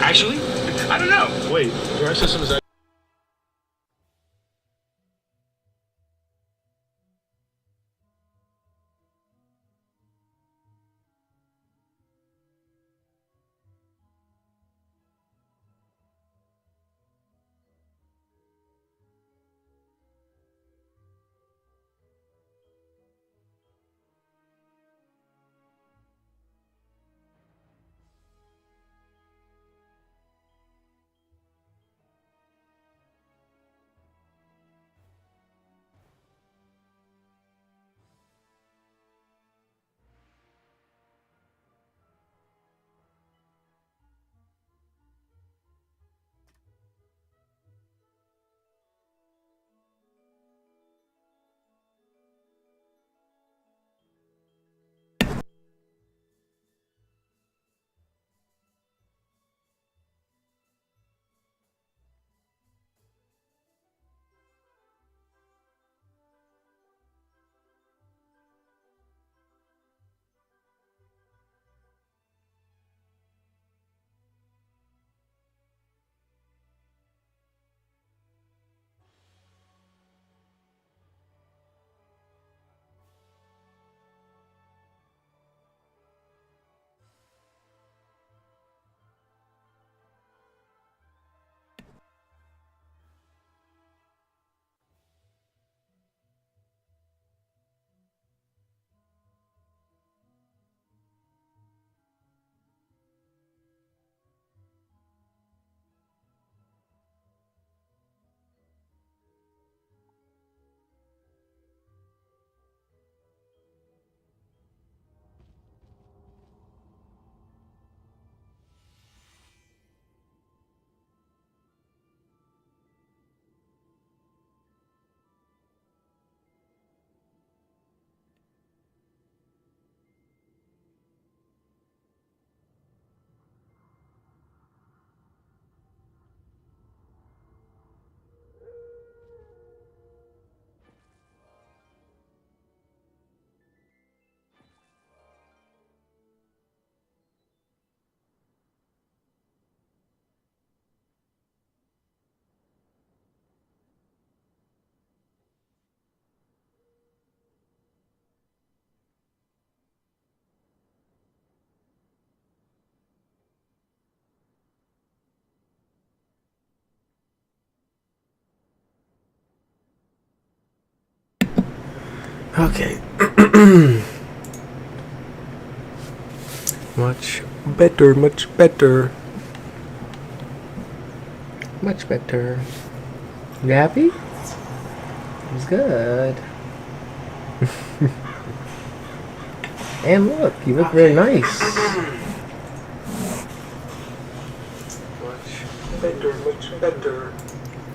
Actually, I don't know. Wait, your system is. Okay. Much better, much better. Much better. You happy? It's good. And look, you look very nice. Much better, much better.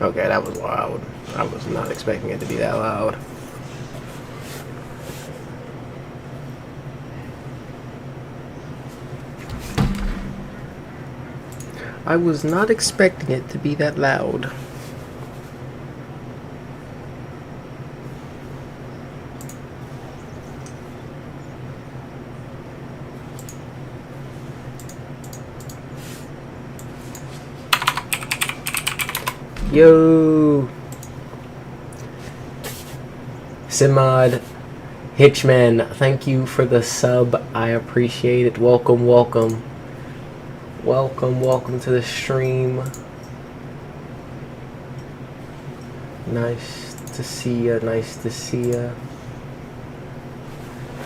Okay, that was loud. I was not expecting it to be that loud. I was not expecting it to be that loud. Yo! Simad Hitchman, thank you for the sub. I appreciate it. Welcome, welcome. Welcome to the stream. Nice to see ya, nice to see ya.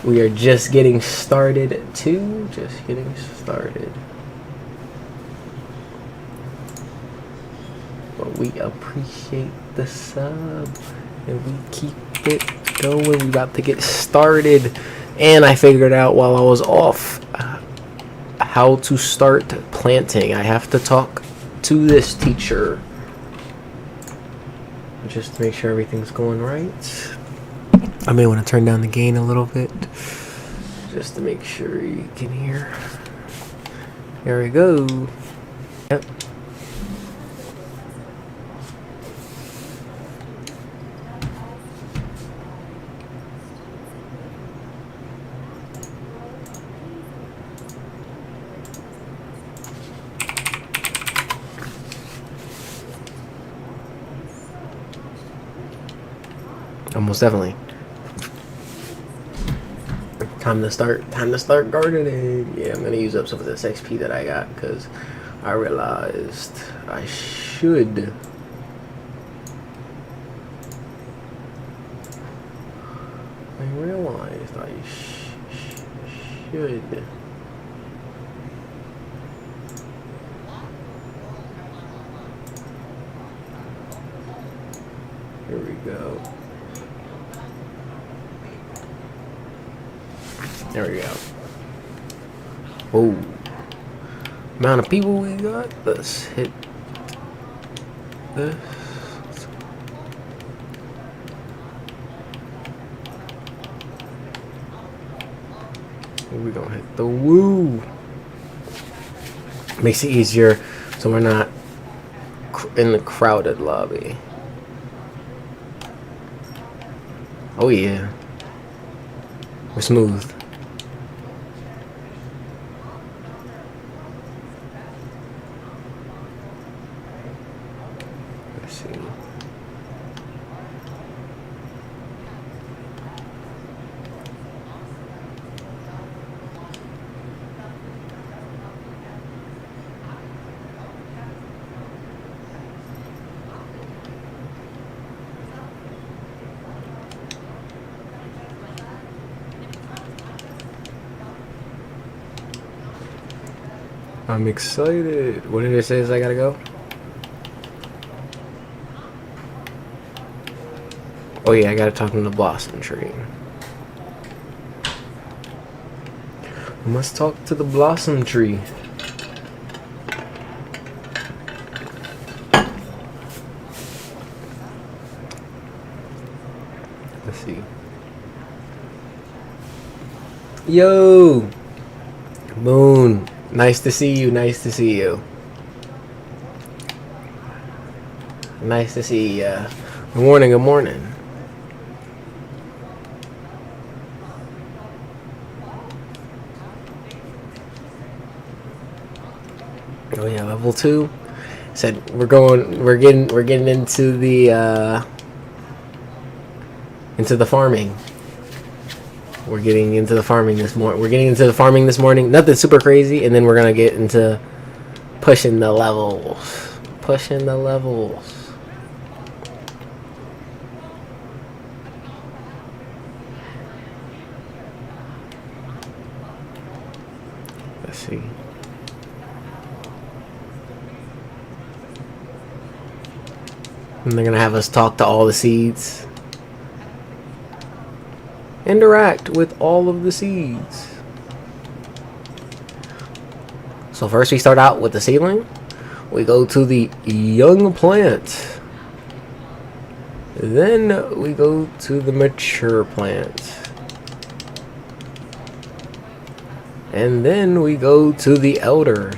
We are just getting started too, just getting started. But we appreciate the sub and we keep it going. We about to get started. And I figured out while I was off how to start planting. I have to talk to this teacher just to make sure everything's going right. I may want to turn down the gain a little bit just to make sure you can hear. There we go. Yep. Almost definitely. Time to start gardening. Yeah, I'm gonna use up some of this XP that I got because I realized I should. Should. Here we go. There we go. Oh, amount of people we got. Let's hit this. We're gonna hit the woo. Makes it easier so we're not in the crowded lobby. Oh yeah, we're smooth. Let's see. I'm excited. What did it say? I gotta go? Oh yeah, I gotta talk to the blossom tree. I must talk to the blossom tree. Let's see. Yo! Moon. Nice to see you. Nice to see you. Nice to see you. Good morning. Good morning. Oh yeah, level 2. Said we're getting into the farming. We're getting into the farming this morning. Nothing super crazy, and then we're gonna get into pushing the levels. Let's see. And they're gonna have us talk to all the seeds. Interact with all of the seeds. So first we start out with the seedling. We go to the young plant. Then we go to the mature plant. And then we go to the elders.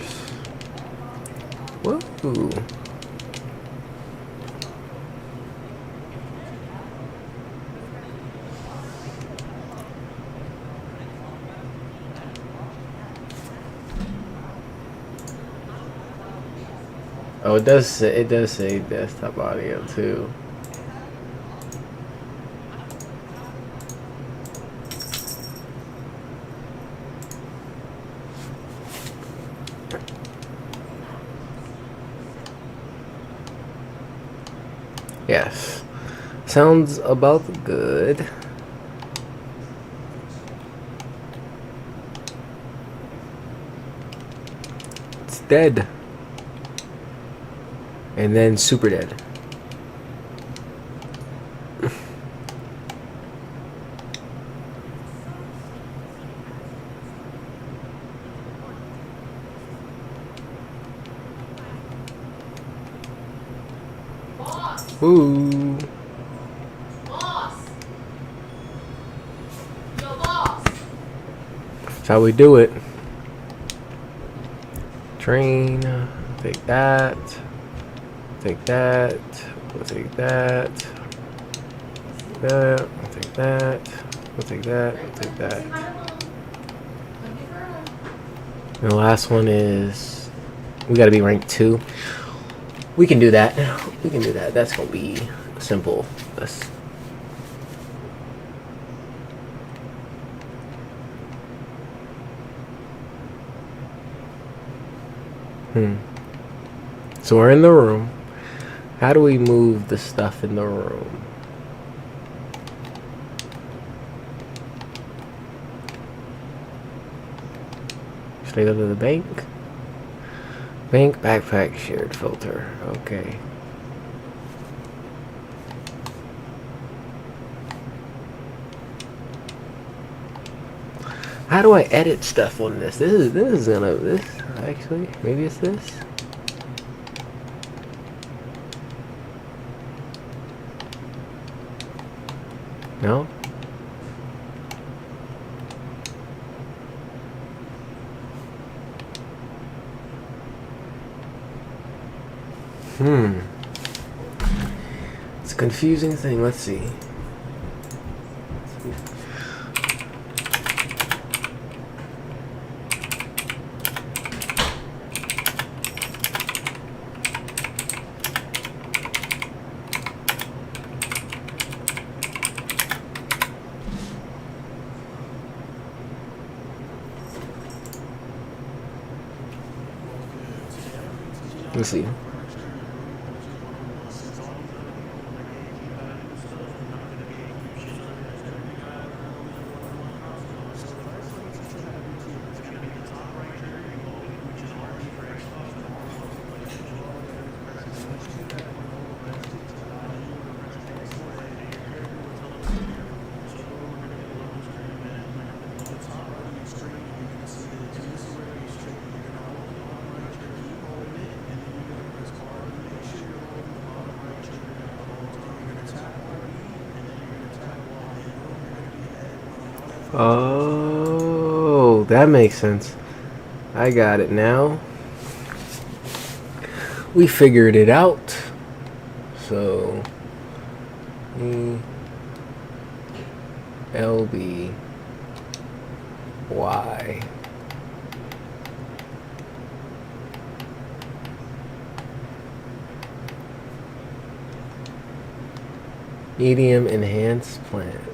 Whoa. Oh, it does say desktop audio too. Yes. Sounds about good. It's dead. And then super dead. Boss. Ooh. Boss. Yo, boss. That's how we do it. Train. Take that. Take that. We'll take that. That. We'll take that. We'll take that. We'll take that. And the last one is we gotta be ranked 2. We can do that. That's gonna be simple. So we're in the room. How do we move the stuff in the room? Should I go to the bank? Bank, backpack, shared filter. Okay. How do I edit stuff on this? This is gonna actually maybe it's this. No. It's a confusing thing. Let's see. Let's see. Oh, that makes sense. I got it now. We figured it out. So, LB Y. Medium enhanced plants.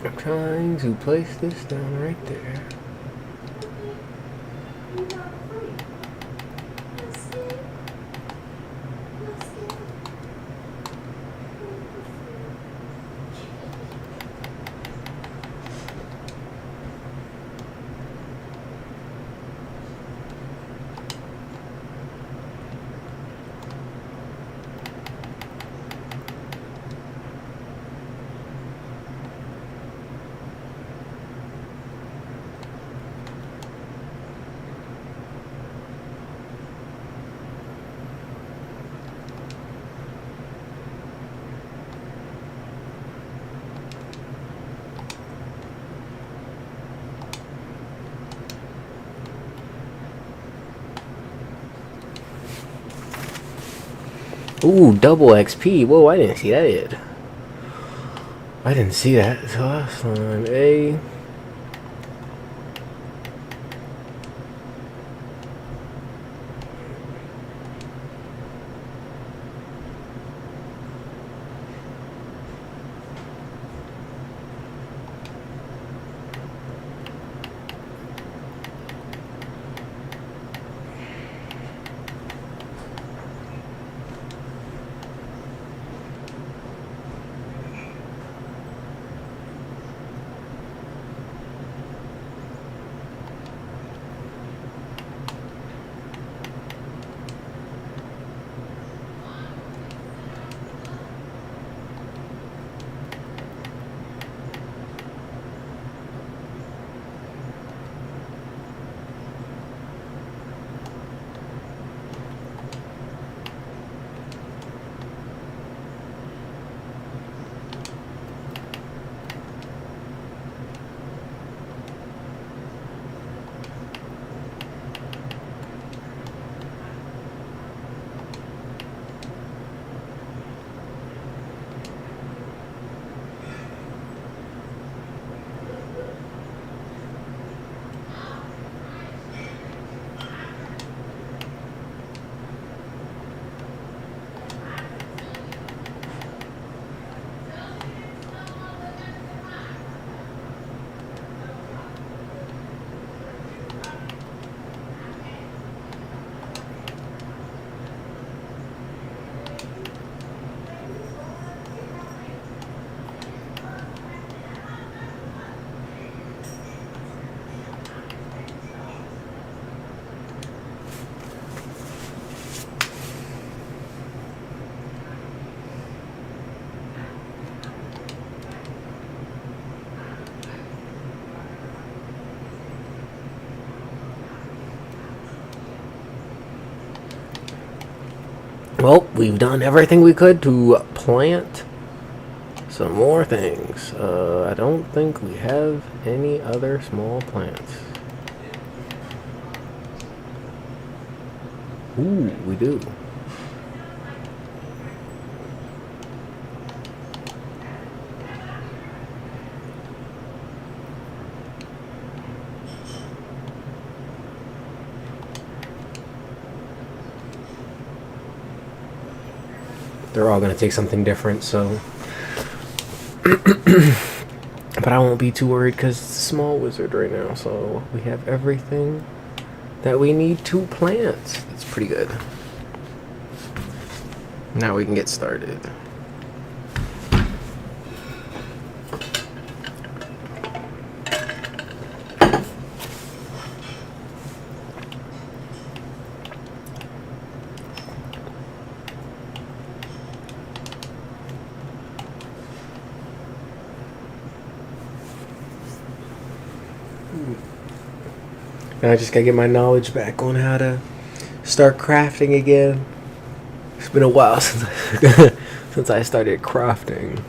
I'm trying to place this down right there. Ooh, double XP. Whoa, I didn't see that yet. I didn't see that. So last line A. Well, we've done everything we could to plant some more things. I don't think we have any other small plants. Ooh, we do. They're all gonna take something different, so. But I won't be too worried because it's a small wizard right now, so we have everything that we need to plant. That's pretty good. Now we can get started. Now I just gotta get my knowledge back on how to start crafting again. It's been a while since since I started crafting.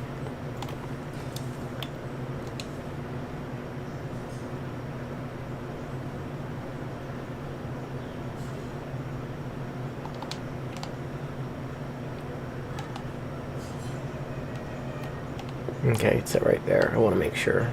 Okay, it's set right there. I want to make sure.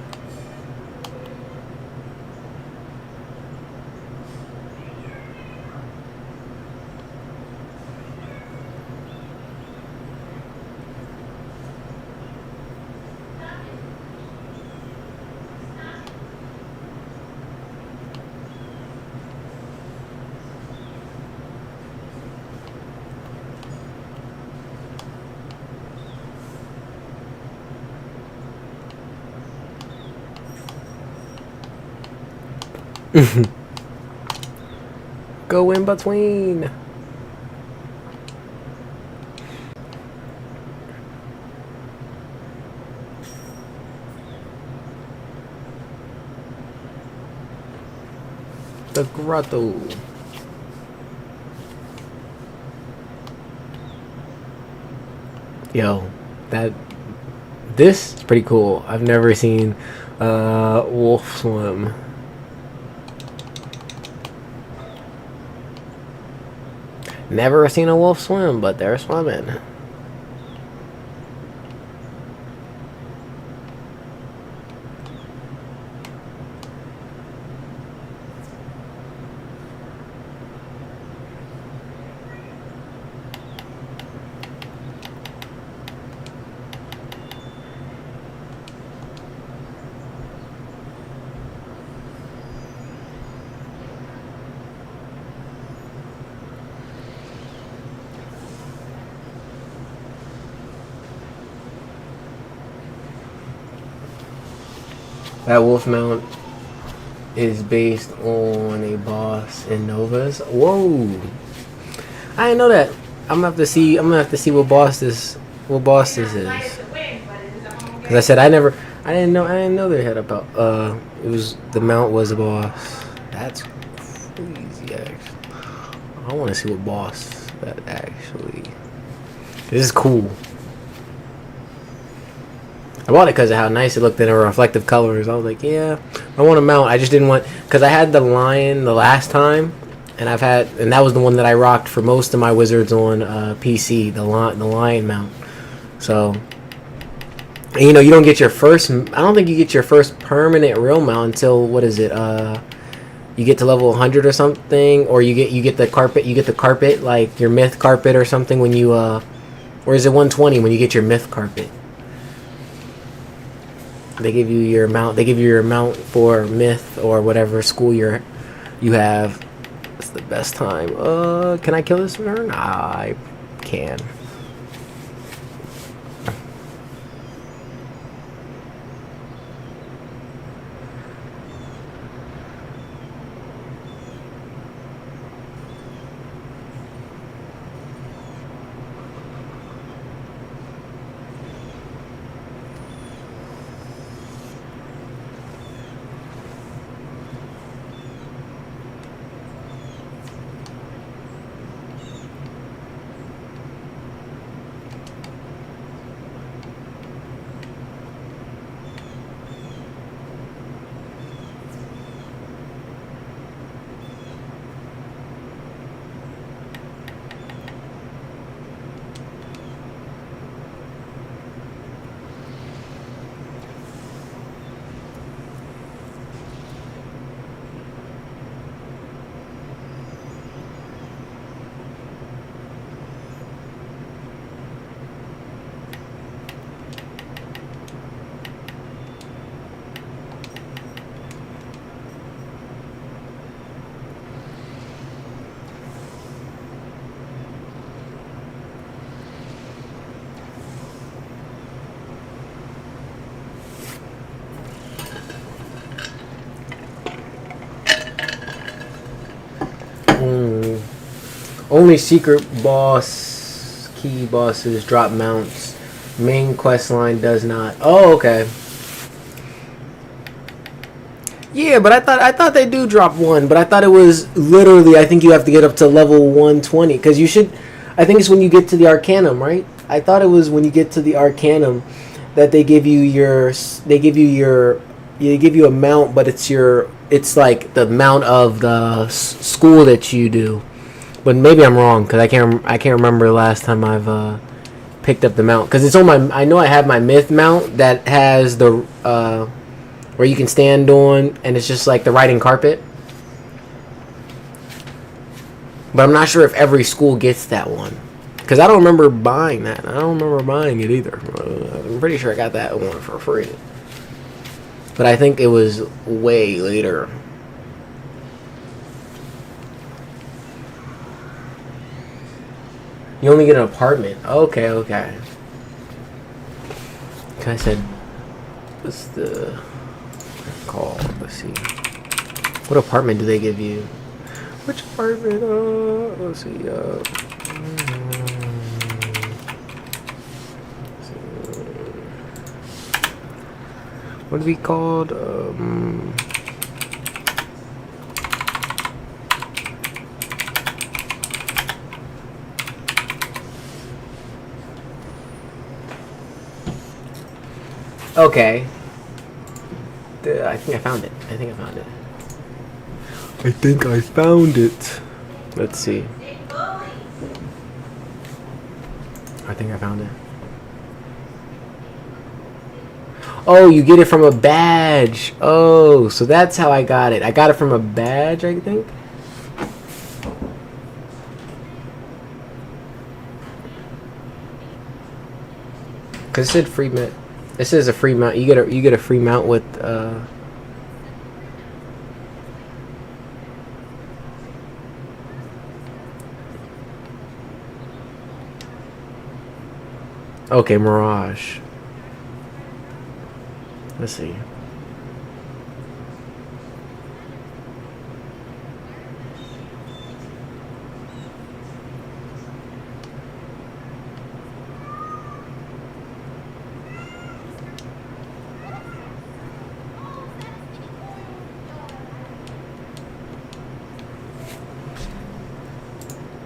Go in between. The grotto. Yo, this is pretty cool. I've never seen wolf swim. Never seen a wolf swim, but they're swimming. That wolf mount is based on a boss in Nova's. Whoa! I didn't know that. I'm gonna have to see. I'm gonna have to see what boss this is. Cause I said I didn't know they had about. It was the mount was a boss. That's crazy. Actually, I want to see what boss that actually. This is cool. I bought it because of how nice it looked in a reflective colors. I was like, yeah, I want a mount. I just didn't want, because I had the lion the last time, and that was the one that I rocked for most of my wizards on PC, the lion mount. So, and, you know, you don't get your first. I don't think you get your first permanent real mount until what is it? You get to level 100 or something, or you get the carpet. You get the carpet, like your myth carpet or something when you or is it 120 when you get your myth carpet? They give you your mount. They give you your mount for myth or whatever school you have. It's the best time. Can I kill this turn? I can. Only secret boss key bosses drop mounts. Main quest line does not. Oh, okay. Yeah, but I thought they do drop one, but I thought it was literally, I think you have to get up to level 120 because you should. I think it's when you get to the Arcanum, right? I thought it was when you get to the Arcanum that they give you a mount, but it's like the mount of the school that you do. But maybe I'm wrong because I can't remember the last time I've picked up the mount because it's on my. I know I have my myth mount that has the where you can stand on, and it's just like the riding carpet. But I'm not sure if every school gets that one. Because I don't remember buying that. I don't remember buying it either. I'm pretty sure I got that one for free. But I think it was way later. You only get an apartment. Okay, okay. I said, what's the call? Let's see. What apartment do they give you? Which apartment? Let's see. What would it be called? Okay. I think I found it. I think I found it. Let's see. I think I found it. Oh, you get it from a badge. Oh, so that's how I got it. I got it from a badge, I think. Cause it said free mount. It says a free mount. You get a free mount with Okay, Mirage. Let's see.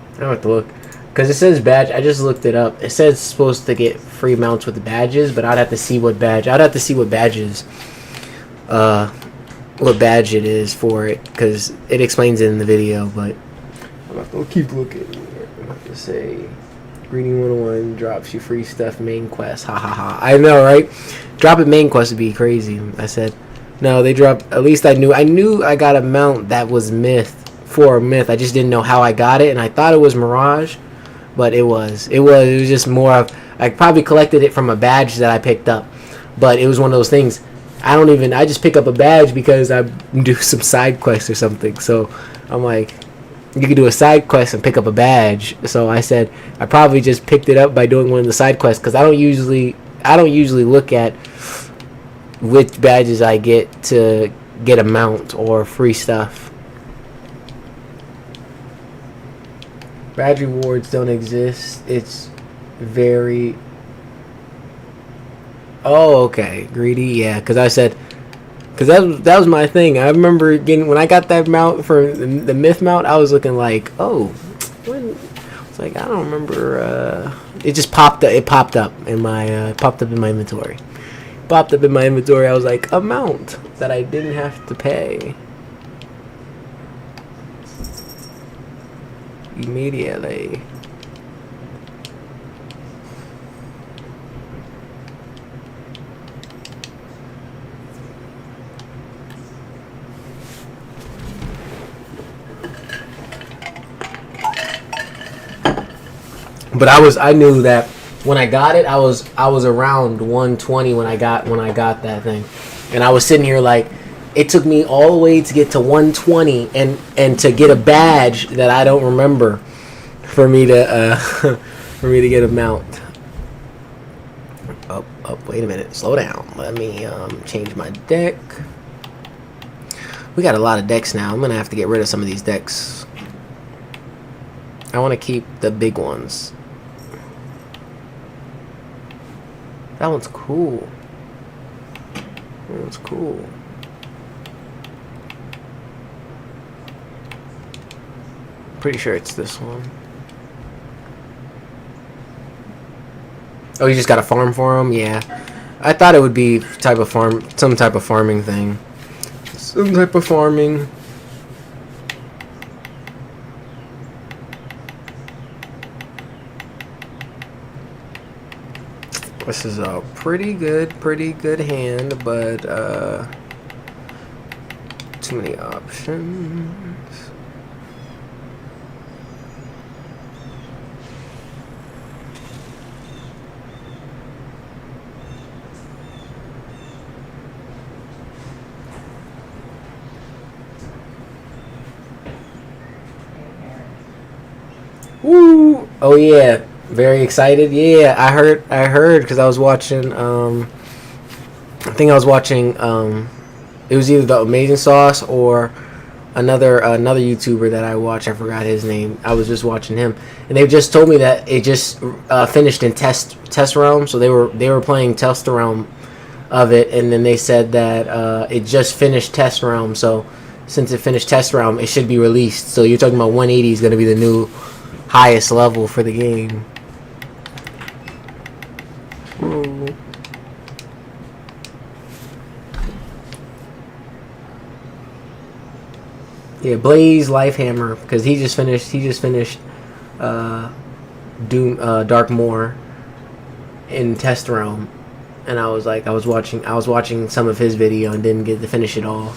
I don't have to look. Because it says badge. I just looked it up. It says it's supposed to get free mounts with the badges, but I'd have to see what badge. I'd have to see what badges. What badge it is for it. Because it explains it in the video, but I'm have to keep looking. I'm have to say Greeting 101 drops you free stuff main quest. Ha ha ha. I know, right? Drop it main quest would be crazy. I said, no, they dropped. At least I knew I got a mount that was myth. For a myth. I just didn't know how I got it, and I thought it was Mirage, but it was just more of, I probably collected it from a badge that I picked up, but it was one of those things. I just pick up a badge because I do some side quests or something. So I'm like, you could do a side quest and pick up a badge. So I said I probably just picked it up by doing one of the side quests because I don't usually look at which badges I get to get a mount or free stuff. Badge rewards don't exist. It's very... Oh, okay. Greedy, yeah. Because I said... Because that was my thing. I remember getting... When I got that mount for the myth mount, I was looking like, oh... It's like, I don't remember... It just popped up. It popped up in my... inventory. Popped up in my inventory. I was like, a mount that I didn't have to pay. Immediately. But I knew that when I got it, I was around 120 when I got that thing, and I was sitting here like, it took me all the way to get to 120 and to get a badge that I don't remember for me to get a mount. Oh, wait a minute. Slow down. Let me change my deck. We got a lot of decks now. I'm going to have to get rid of some of these decks. I want to keep the big ones. That one's cool. That one's cool. Pretty sure it's this one. Oh, you just got a farm for them? Yeah. I thought it would be type of farm, some type of farming thing. Some type of farming. This is a pretty good hand, but too many options. Woo! Oh yeah, very excited. Yeah, I heard because I was watching. I think I was watching. It was either the Amazing Sauce or another YouTuber that I watch. I forgot his name. I was just watching him, and they just told me that it just finished in test realm. So they were playing test realm of it, and then they said that it just finished test realm. So since it finished test realm, it should be released. So you're talking about 180 is going to be the new highest level for the game. Ooh. Yeah, Blaze Lifehammer, because he just finished Doom Dark Moor in test realm, and I was watching some of his video and didn't get to finish it all.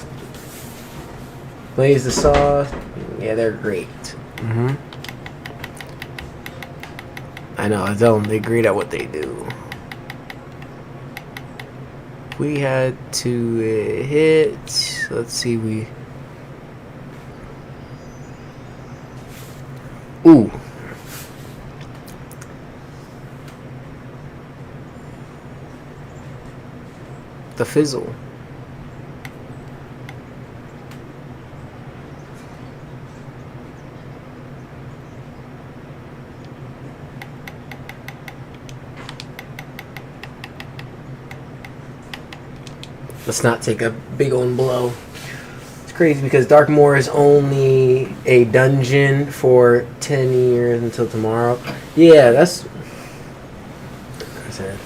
Blaze the Sauce, yeah, they're great. I know, I tell them they're great at what they do. We had to hit, let's see, ooh. The fizzle. Let's not take a big old blow. It's crazy because Darkmoor is only a dungeon for 10 years until tomorrow. Yeah, that's sad.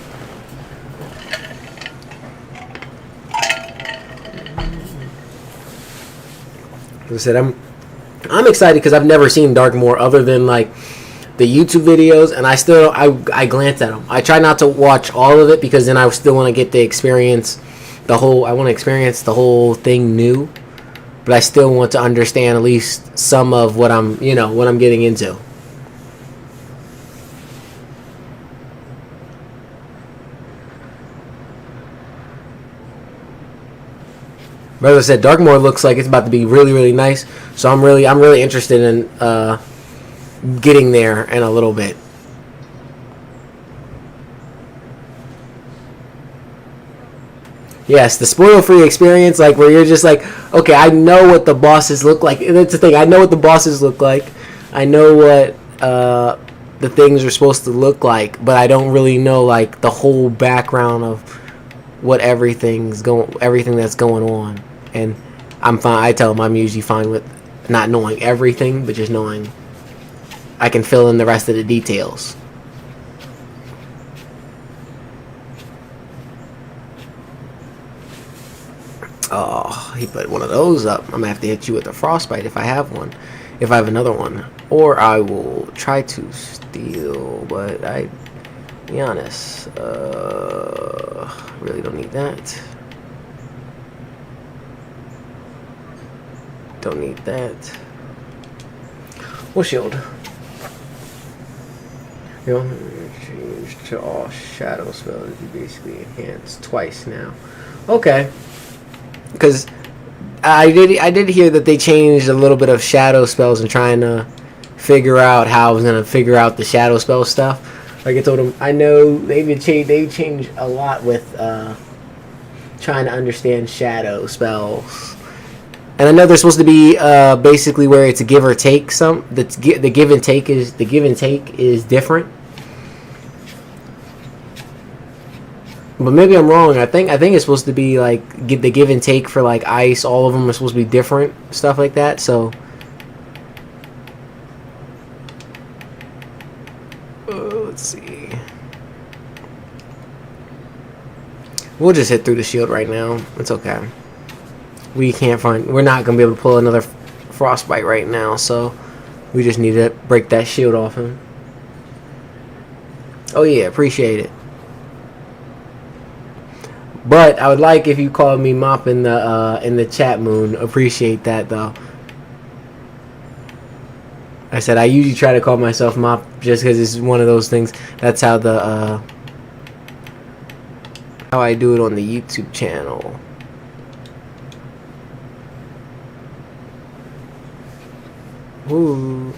Like I said, I'm excited because I've never seen Darkmoor other than like the YouTube videos, and I glance at them. I try not to watch all of it because then I still want to get the experience. I want to experience the whole thing new, but I still want to understand at least some of what I'm getting into. But as I said, Darkmoor looks like it's about to be really, really nice. So I'm really interested in getting there in a little bit. Yes, the spoil-free experience, like where you're just like, okay, I know what the bosses look like. That's the thing. I know what the bosses look like. I know what the things are supposed to look like, but I don't really know like the whole background of what everything that's going on. And I'm fine. I tell them I'm usually fine with not knowing everything, but just knowing I can fill in the rest of the details. Oh, he put one of those up. I'm gonna have to hit you with a frostbite if I have one. If I have another one. Or I will try to steal, but be honest, really don't need that. Don't need that. We'll shield. You know, change to all shadow spells. You basically enhance twice now. Okay. Because I did hear that they changed a little bit of shadow spells and trying to figure out how I was gonna figure out the shadow spell stuff. Like I told them, I know they've changed a lot with trying to understand shadow spells And I know there's supposed to be basically where it's a give or take. The give and take is different. But maybe I'm wrong. I think it's supposed to be like the give and take for like ice. All of them are supposed to be different, stuff like that. So let's see. We'll just hit through the shield right now. It's okay. We're not gonna be able to pull another frostbite right now, so we just need to break that shield off him. Oh yeah, appreciate it. But I would like if you called me Mop in the chat, Moon. Appreciate that though. I said I usually try to call myself Mop just because it's one of those things. That's how how I do it on the YouTube channel. Ooh.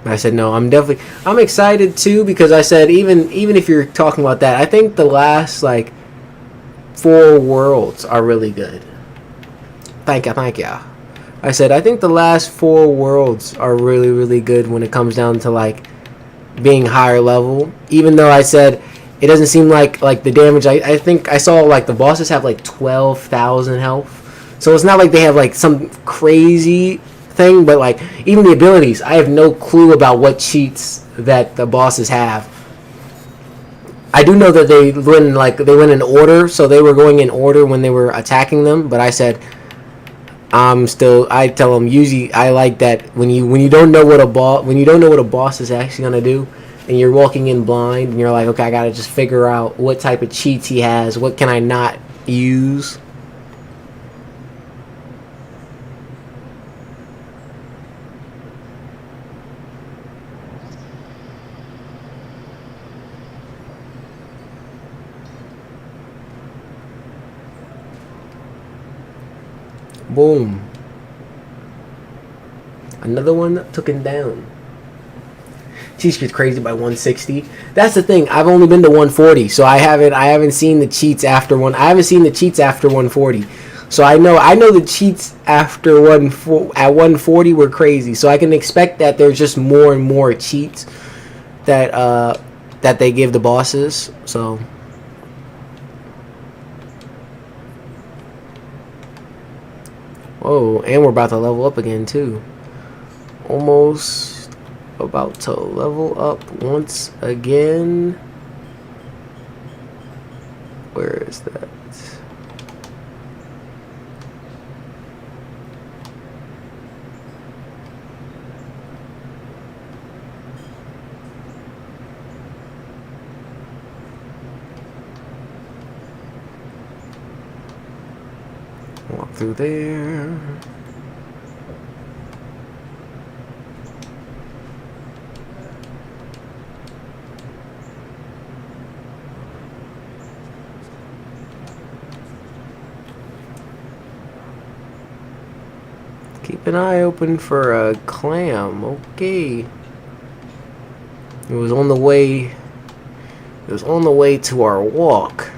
I said no. I'm excited too because I said even if you're talking about that, I think the last like 4 worlds are really good. Thank ya. I said I think the last 4 worlds are really good when it comes down to like being higher level. Even though I said it doesn't seem like the damage. I think I saw like the bosses have like 12,000 health, so it's not like they have like some crazy thing. But like even the abilities, I have no clue about what cheats that the bosses have. I do know that they went in order, so they were going in order when they were attacking them. But I said I tell them usually I like that when you don't know what a boss is actually gonna do. And you're walking in blind, and you're like, okay, I gotta just figure out what type of cheats he has. What can I not use? Boom. Another one that took him down. Cheats get crazy by 160. That's the thing. I've only been to 140, so I haven't seen the cheats after 140. So I know the cheats after at 140 were crazy. So I can expect that there's just more and more cheats that they give the bosses. So whoa, and we're about to level up again too. Almost about to level up once again. Where is that? Walk through there. Keep an eye open for a clam. Okay. It was on the way to our walk.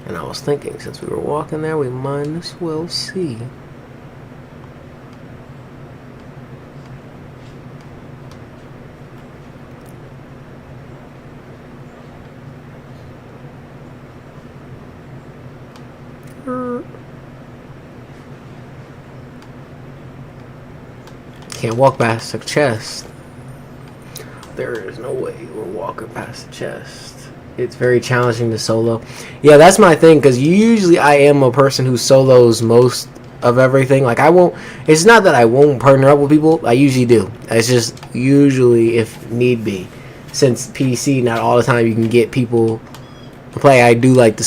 And I was thinking, since we were walking there, we might as well see. Can't walk past the chest. There is no way we're walking past the chest. It's very challenging to solo. Yeah, that's my thing, because usually I am a person who solos most of everything. Like, I won't, it's not that I won't partner up with people. I usually do. It's just usually if need be. Since PC, not all the time you can get people to play. I do like to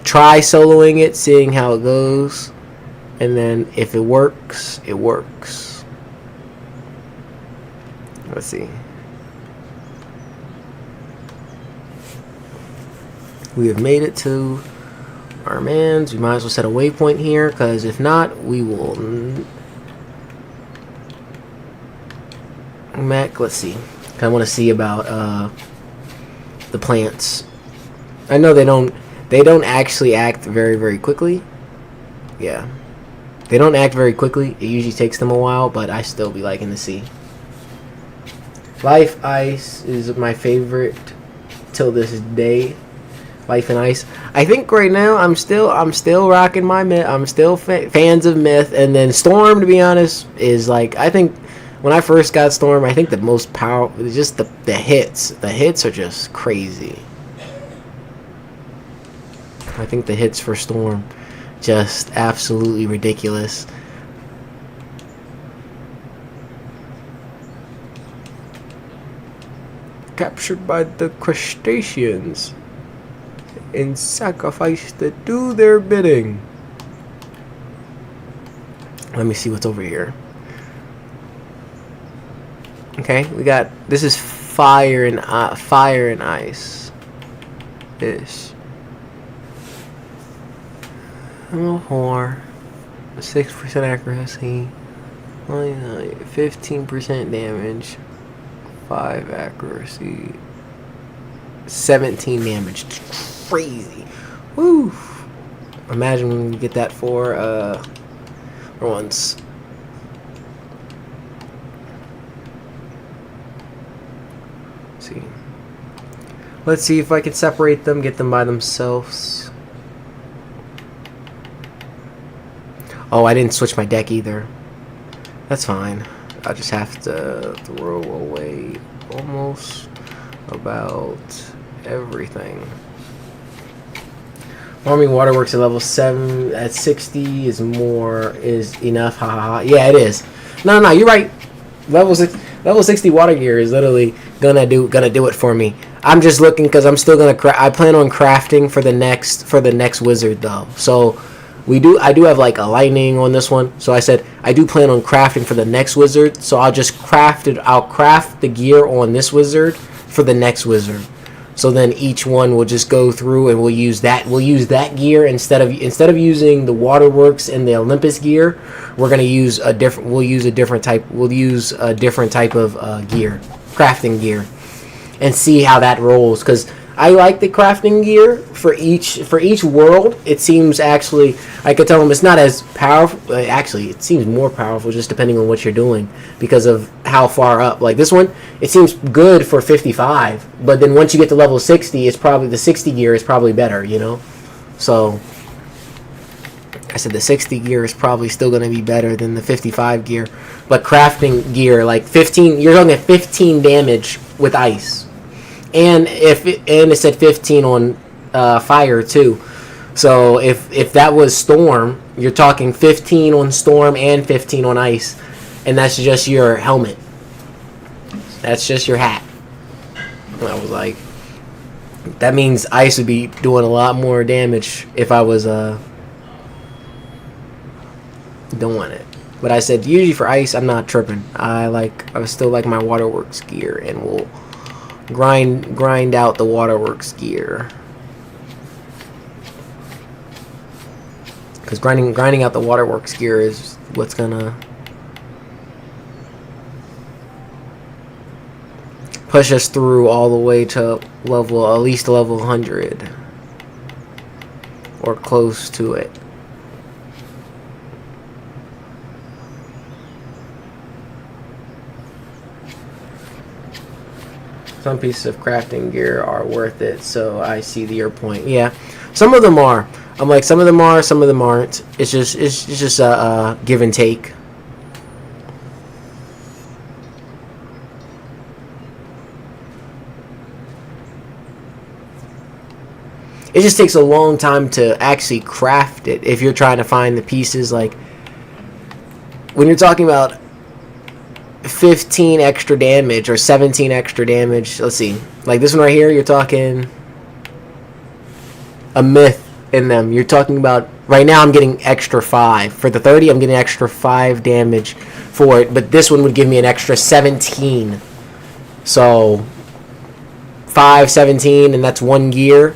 try soloing it, seeing how it goes. And then if it works, it works. Let's see. We have made it to our mans. We might as well set a waypoint here, because if not, we will... Mac, let's see. I want to see about the plants. I know they don't actually act very, very quickly. Yeah. They don't act very quickly. It usually takes them a while, but I still be liking to see. Life Ice is my favorite till this day. Life and Ice. I think right now I'm still rocking my Myth. I'm still fans of Myth, and then Storm, to be honest, is like, I think when I first got Storm, I think the most powerful, just the hits. The hits are just crazy. I think the hits for Storm just absolutely ridiculous. Captured by the crustaceans and sacrificed to do their bidding. Let me see what's over here. Okay, we got, this is fire and ice. Ish. I'm a whore. 6% accuracy. 15% damage. 5 accuracy. 17 damage. It's crazy. Woo! Imagine when you get that for once. See. Let's see if I can separate them, get them by themselves. Oh, I didn't switch my deck either. That's fine. I just have to throw away almost about everything. Farming Waterworks at level 7 at 60 is enough. Ha ha ha. Yeah, it is. No, you're right. Level 60 water gear is literally gonna do it for me. I'm just looking because I'm still gonna I plan on crafting for the next wizard though. So I do have like a lightning on this one. So I said I do plan on crafting for the next wizard. So I'll just craft the gear on this wizard for the next wizard. So then each one will just go through and we'll use that gear instead of using the Waterworks and the Olympus gear. We'll use a different type of gear, crafting gear, and see how that rolls. Because I like the crafting gear for each world. It seems, actually, I could tell them it's not as powerful. Actually, it seems more powerful just depending on what you're doing because of how far up. Like this one, it seems good for 55, but then once you get to level 60, it's probably the 60 gear is probably better, you know. So I said the 60 gear is probably still going to be better than the 55 gear, but crafting gear like 15, you're going to get 15 damage with ice. And it said 15 on fire too. So if that was Storm, you're talking 15 on Storm and 15 on ice, and that's just your helmet. That's just your hat. And I was like, that means ice would be doing a lot more damage if I was doing it. But I said usually for ice, I'm not tripping. I still like my Waterworks gear, and we'll grind out the Waterworks gear, because grinding out the Waterworks gear is what's gonna push us through all the way to at least level 100 or close to it. Some pieces of crafting gear are worth it, so I see your point. Yeah, some of them are. I'm like, some of them are, some of them aren't. It's just a give and take. It just takes a long time to actually craft it if you're trying to find the pieces. Like when you're talking about 15 extra damage or 17 extra damage, let's see, like this one right here, you're talking a Myth in them. You're talking about, right now I'm getting extra 5 for the 30. I'm getting extra 5 damage for it, but this one would give me an extra 17. So 5, 17, and that's one gear.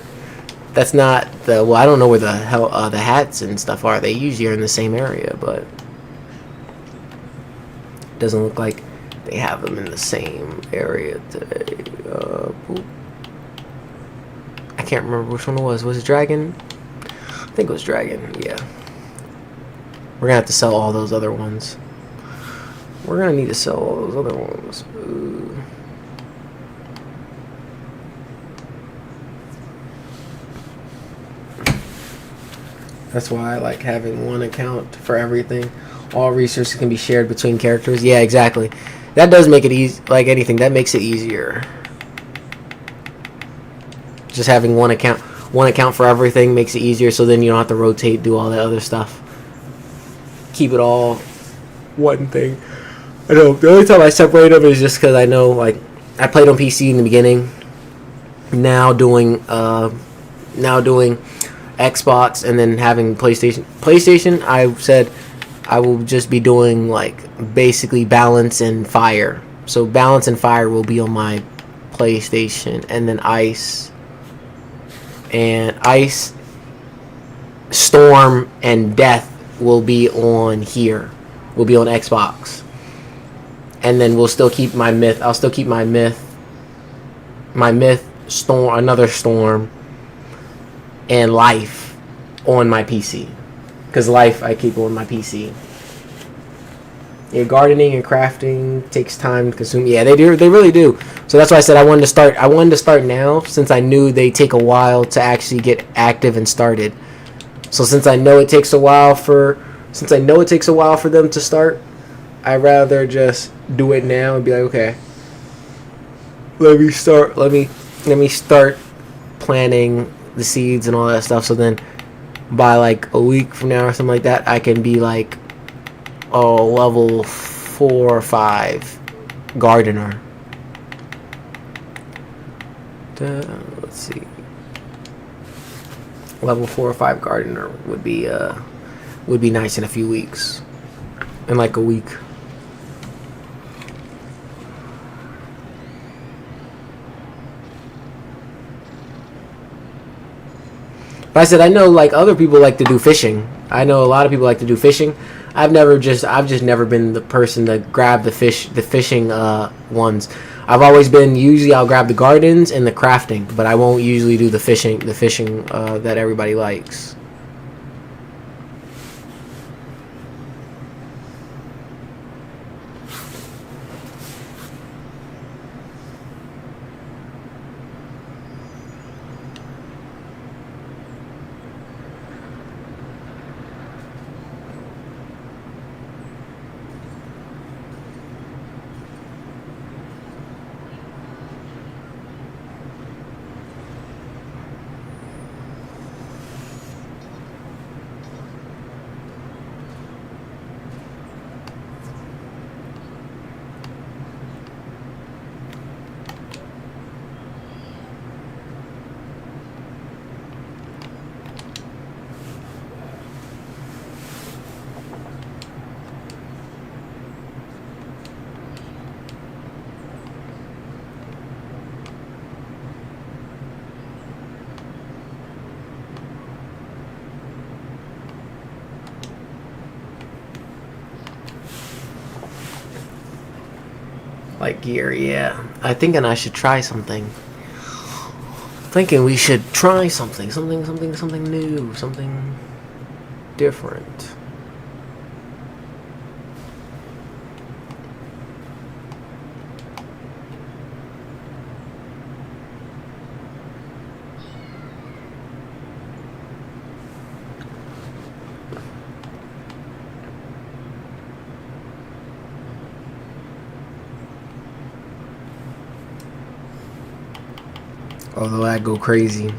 That's not the, well, I don't know where the hell the hats and stuff are. They usually are in the same area, but doesn't look like the may have them in the same area today. Boop. I can't remember which one it was. Was it Dragon? I think it was Dragon, yeah. We're gonna have to sell all those other ones. We're gonna need to sell all those other ones. Ooh. That's why I like having one account for everything. All resources can be shared between characters. Yeah, exactly. That does make it easy. Like anything, that makes it easier. Just having one account for everything makes it easier. So then you don't have to rotate, do all that other stuff. Keep it all one thing. I know the only time I separate them is just because I know, like, I played on PC in the beginning. Now doing Xbox and then having PlayStation, I said I will just be doing like basically balance and fire. So balance and fire will be on my PlayStation, and then ice, storm, and death will be on here. Will be on Xbox. And then we'll still keep my myth. I'll still keep my myth, storm, another storm, and life on my PC, because life I keep on my PC. Yeah, gardening and crafting takes time to consume. Yeah, they do. They really do. So that's why I said I wanted to start now, since I knew they take a while to actually get active and started. So since I know it takes a while for them to start, I'd rather just do it now and be like, okay, let me start planting the seeds and all that stuff, so then by like a week from now or something like that, I can be like level 4 or 5 gardener. Let's see, level 4 or 5 gardener would be nice in a few weeks, in like a week. But I said I know like other people like to do fishing. I know a lot of people like to do fishing. I've just never been the person to grab the fishing ones. I've always been, usually I'll grab the gardens and the crafting, but I won't usually do the fishing that everybody likes. Like gear, yeah. I should try something. Thinking we should try something new, something different. Although I go crazy.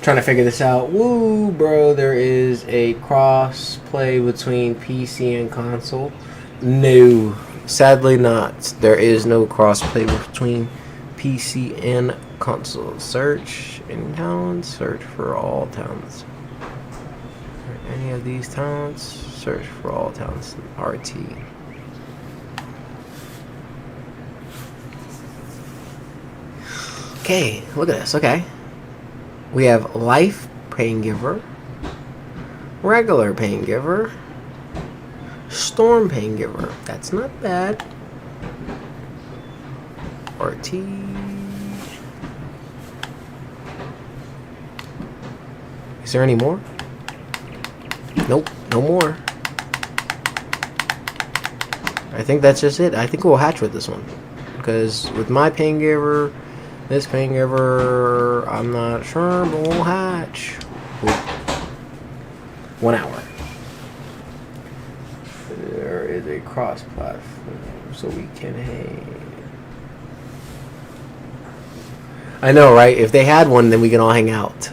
Trying to figure this out. Woo, bro, there is a cross play between PC and console. No, sadly not. There is no cross play between PC and console. Search in towns, search for all towns. Any of these towns, search for all towns. RT. Okay, look at this. Okay. We have Life Pain Giver, Regular Pain Giver, Storm Pain Giver. That's not bad. RT. Is there any more? Nope, no more. I think that's just it. I think we'll hatch with this one. Because with my Pain Giver, this Pain Giver, I'm not sure, but we'll hatch. Ooh. 1 hour. There is a cross platform, so we can hang. I know, right? If they had one, then we can all hang out.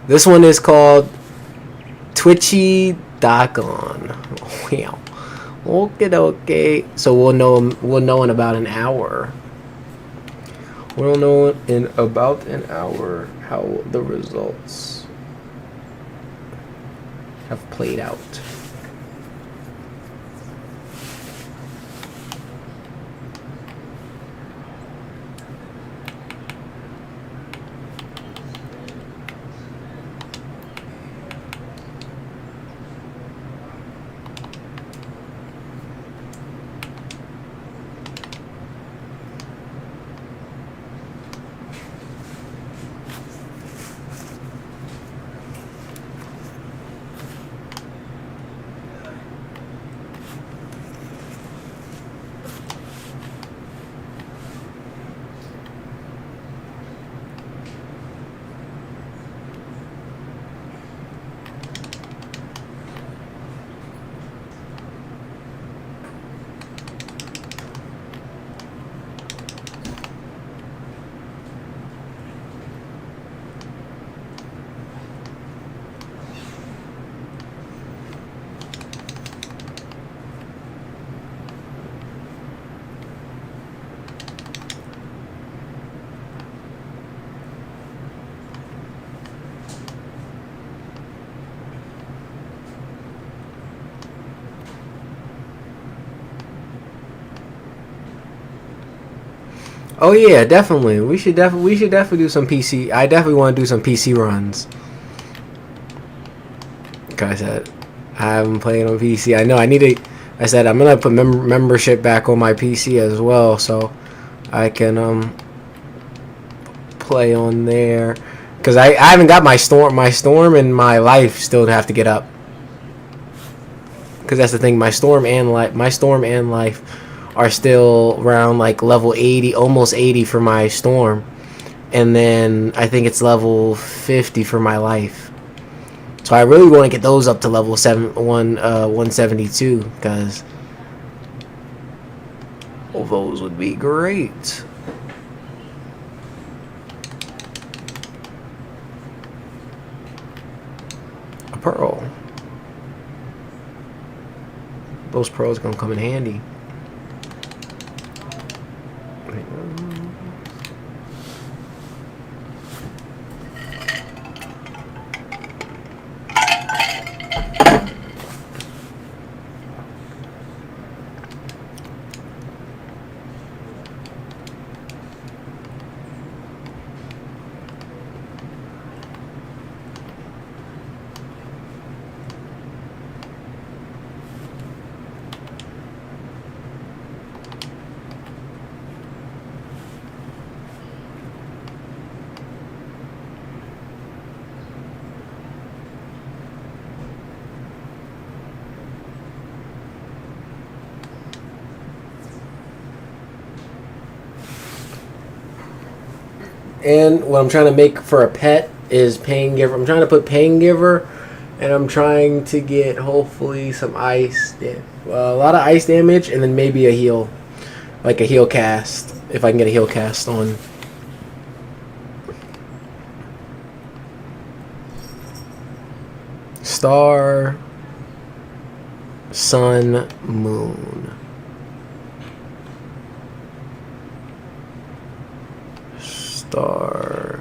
This one is called Twitchy Dagon. Wow. Okay. So we'll know in about an hour. We'll know in about an hour how the results have played out. Oh yeah, definitely. We should definitely do some PC. I definitely want to do some PC runs. Like I said, I haven't played on PC. I know I need to. I said I'm gonna put membership back on my PC as well, so I can play on there. Cause I haven't got my storm and my life still have to get up. Cause that's the thing. My storm and life are still around like level 80, almost 80 for my storm, and then I think it's level 50 for my life. So I really want to get those up to level 172, because all those would be great. A pearl. Those pearls gonna come in handy. And what I'm trying to make for a pet is Pain Giver. I'm trying to put Pain Giver, and I'm trying to get hopefully some ice. Well, a lot of ice damage, and then maybe a heal, like a heal cast, if I can get a heal cast on. Star, Sun, Moon. Star.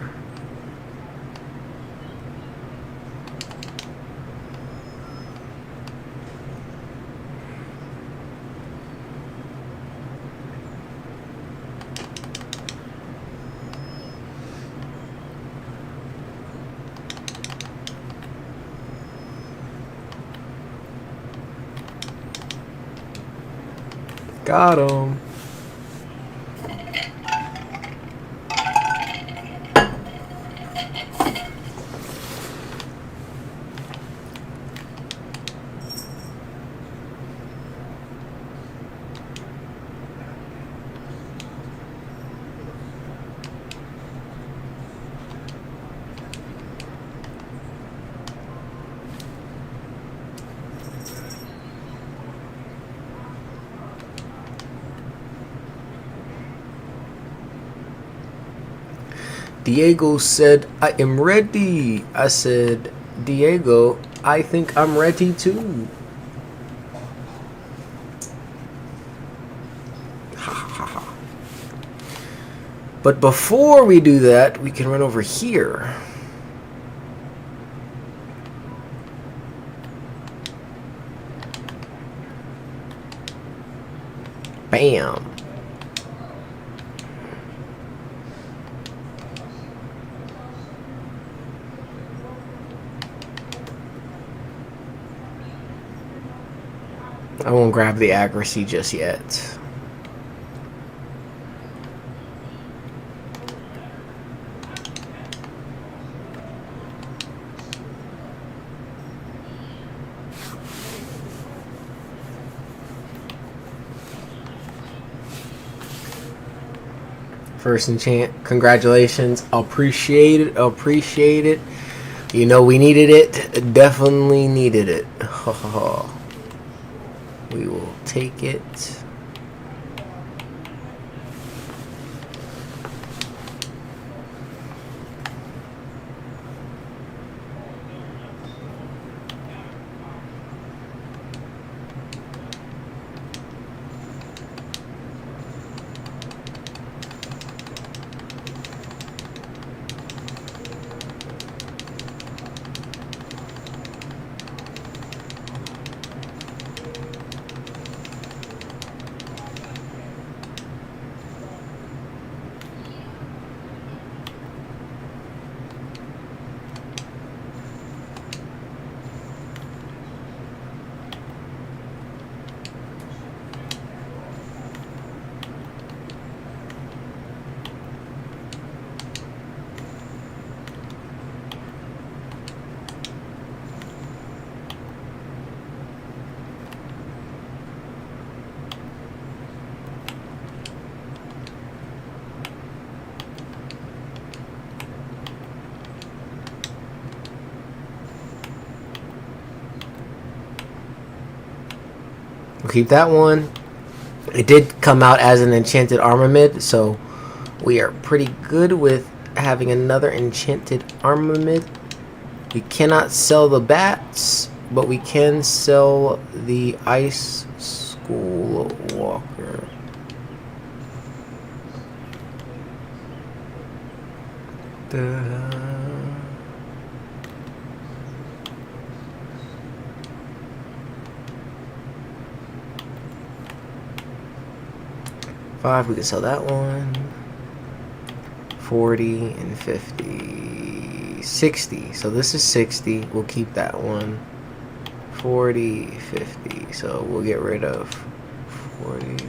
Got him. Diego said, I am ready. I said, Diego, I think I'm ready too. But before we do that, we can run over here. Bam. I won't grab the accuracy just yet. First enchant, congratulations. Appreciate it, appreciate it. You know we needed it, definitely needed it. We will take it. We'll keep that one. It did come out as an enchanted armament, so we are pretty good with having another enchanted armament. We cannot sell the bats, but we can sell the ice school walker. $5, we can sell that one. 40 and 50. 60. So this is 60. We'll keep that one. 40, 50. So we'll get rid of 40.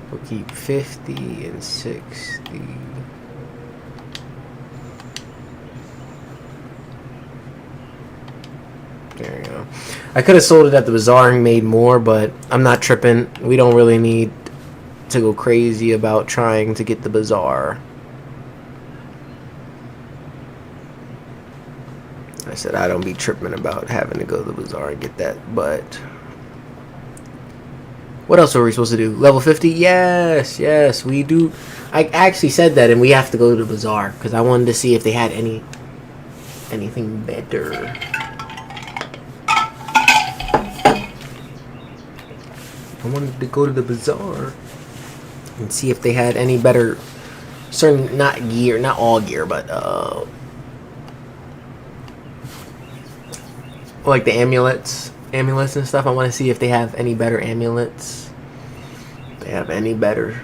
We'll keep 50 and 60. There you go. I could have sold it at the bazaar and made more, but I'm not tripping. We don't really need to go crazy about trying to get the bazaar. I said I don't be tripping about having to go to the bazaar and get that, but what else are we supposed to do? Level 50? Yes, we do. I actually said that, and we have to go to the bazaar because I wanted to see if they had anything better. I wanted to go to the bazaar and see if they had any better, certain, not all gear, but like the amulets and stuff. I want to see if they have any better amulets. If they have any better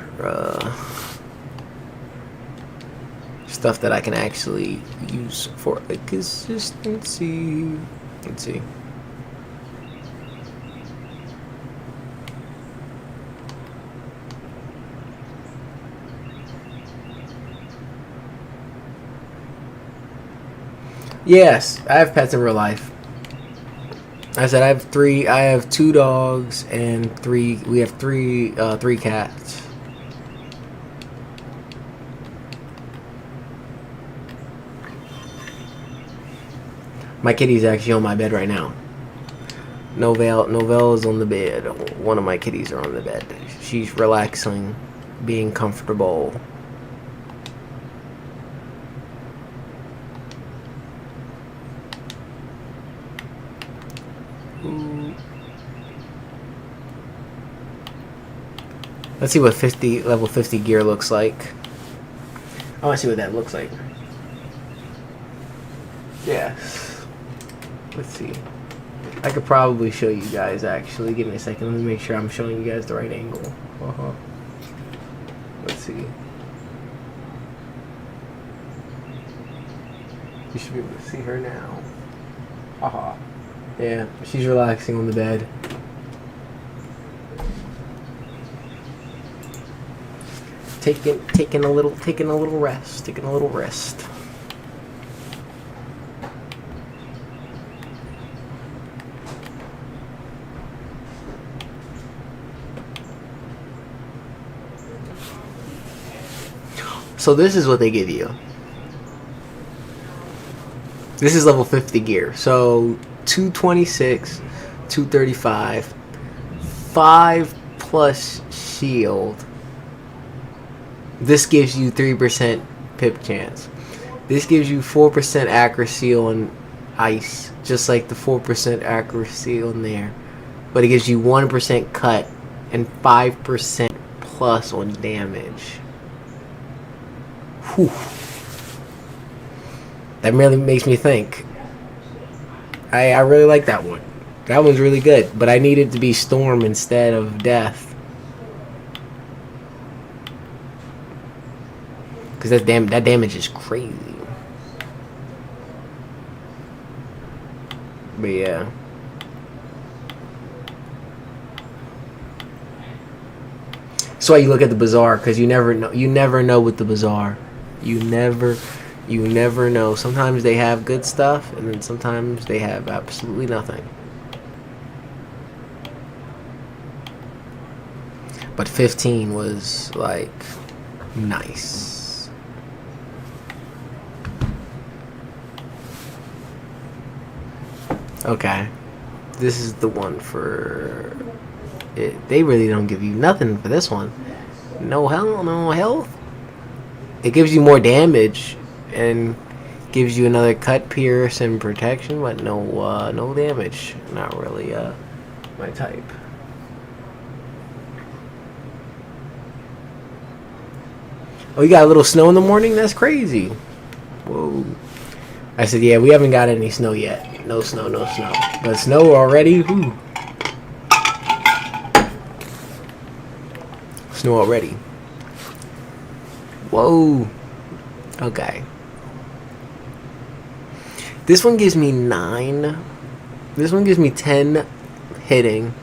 stuff that I can actually use for a consistency. Let's see. Yes, I have pets in real life. I said I have 3. I have 2 dogs and 3. We have 3 cats. My kitty's actually on my bed right now. Novelle is on the bed. One of my kitties are on the bed. She's relaxing, being comfortable. Let's see what level 50 gear looks like. I want to see what that looks like. Yes. Let's see. I could probably show you guys actually. Give me a second. Let me make sure I'm showing you guys the right angle. Let's see. You should be able to see her now. Yeah, she's relaxing on the bed. Taking a little rest. So this is what they give you. This is level 50 gear. So 226, 235, 5 plus shield. This gives you 3% pip chance. This gives you 4% accuracy on ice, just like the 4% accuracy on there. But it gives you 1% cut and 5% plus on damage. Whew. That really makes me think. I really like that one. That one's really good, but I need it to be Storm instead of Death. Because that damage is crazy. But yeah. That's why you look at the bazaar, because you never know with the bazaar. You never know. Sometimes they have good stuff, and then sometimes they have absolutely nothing. But 15 was like nice. Okay, this is the one for it. They really don't give you nothing for this one. No health. It gives you more damage and Gives you another cut, pierce, and protection, but no damage. Not really my type. Oh, you got a little snow in the morning? That's crazy. Whoa. I said, yeah, we haven't got any snow yet. No snow, no snow. But snow already? Whew. Snow already. Whoa. Okay. This one gives me 9. This one gives me 10 hitting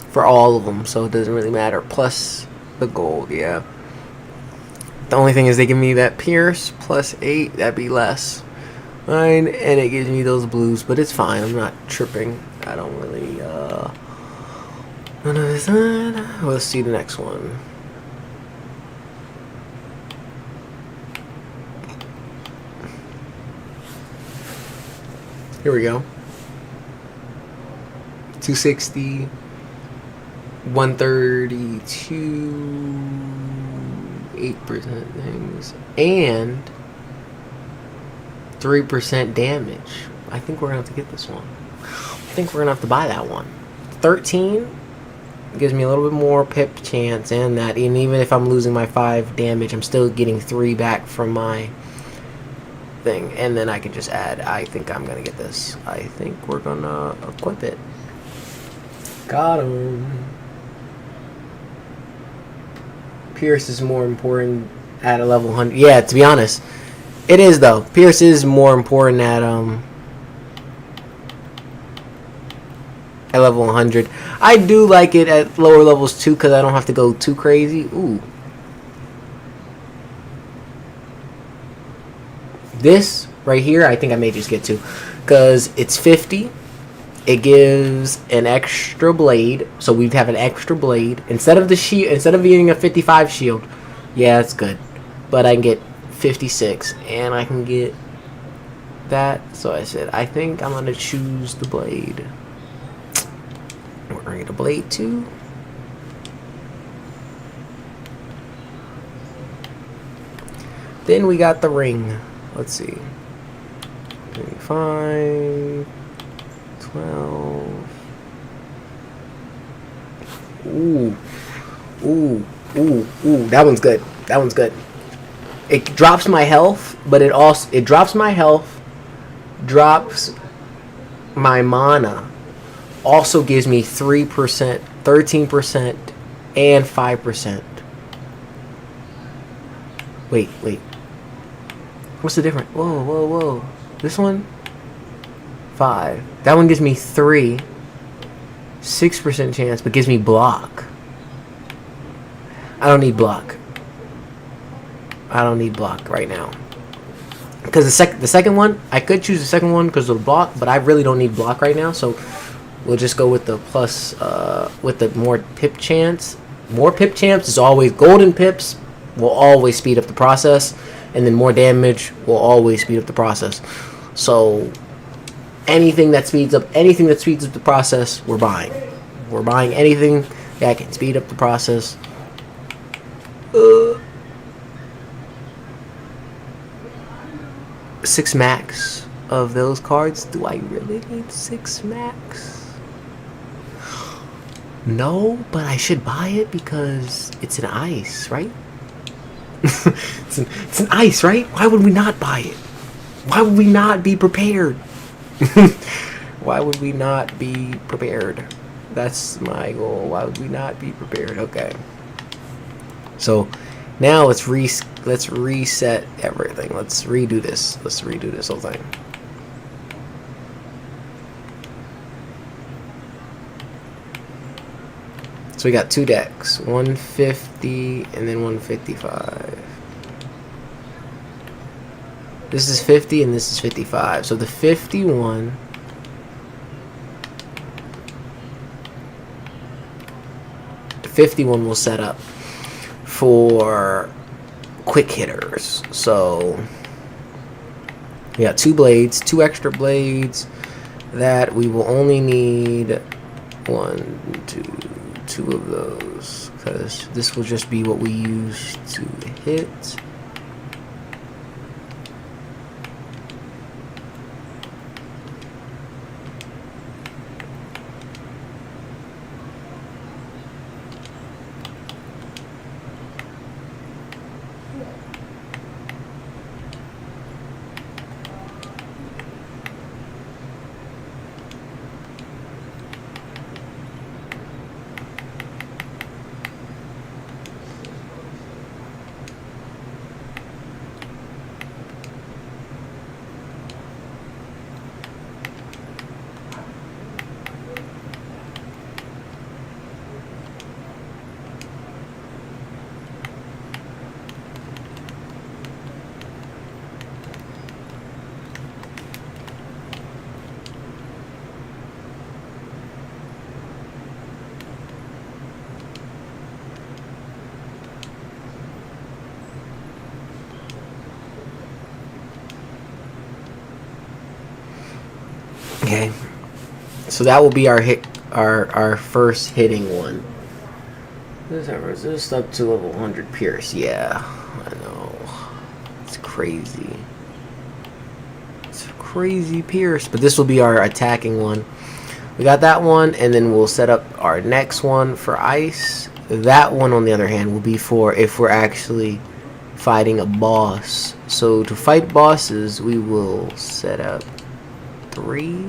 for all of them, so it doesn't really matter. Plus the gold, yeah. The only thing is they give me that pierce plus 8. That'd be less. 9, and it gives me those blues, but it's fine. I'm not tripping. I don't really, none of this. Let's see the next one. Here we go. 260, 132, 8% things, and 3% damage. I think we're gonna have to get this one. I think we're gonna have to buy that one. 13 gives me a little bit more pip chance, and that, and even if I'm losing my 5 damage, I'm still getting 3 back from my thing, and then I can just add. I think I'm gonna get this. I think we're gonna equip it. Got him. Pierce is more important at a level 100. Yeah, to be honest, it is though. Pierce is more important at level 100. I do like it at lower levels too, because I don't have to go too crazy. Ooh. This right here, I think I may just get to, because it's 50. It gives an extra blade, so we'd have an extra blade instead of the shield. Instead of being a 55 shield, yeah, that's good. But I can get 56, and I can get that. So I said, I think I'm gonna choose the blade. We're gonna get a blade too. Then we got the ring. Let's see. 25, 12. Ooh. Ooh. Ooh. Ooh. That one's good. That one's good. It drops my health, but it drops my health, drops my mana, also gives me 3%, 13%, and 5%. Wait. What's the difference? Whoa. This one? 5. That one gives me 3. 6% chance, but gives me block. I don't need block. I don't need block right now. Because the second one, I could choose the second one because of the block, but I really don't need block right now, so we'll just go with the plus, with the more pip chance. More pip chance is always, golden pips will always speed up the process, and then more damage will always speed up the process. So anything that speeds up the process, we're buying. We're buying anything that can speed up the process. 6 max of those cards. Do I really need 6 max? No, but I should buy it because it's an ice, right? it's an ice, right? Why would we not buy it? Why would we not be prepared? Why would we not be prepared? That's my goal. Why would we not be prepared? Okay. So now let's reset everything. Let's redo this. Let's redo this whole thing. So we got 2 decks, 150 and then 155. This is 50 and this is 55. So the 51 will set up for quick hitters. So we got 2 blades, 2 extra blades that we will only need 1, 2 of those, because this will just be what we use to hit. Okay. So that will be our our first hitting one. This is resist up to level 100 Pierce. Yeah, I know. It's crazy. It's crazy Pierce. But this will be our attacking one. We got that one, and then we'll set up our next one for ice. That one, on the other hand, will be for if we're actually fighting a boss. So to fight bosses, we will set up 3.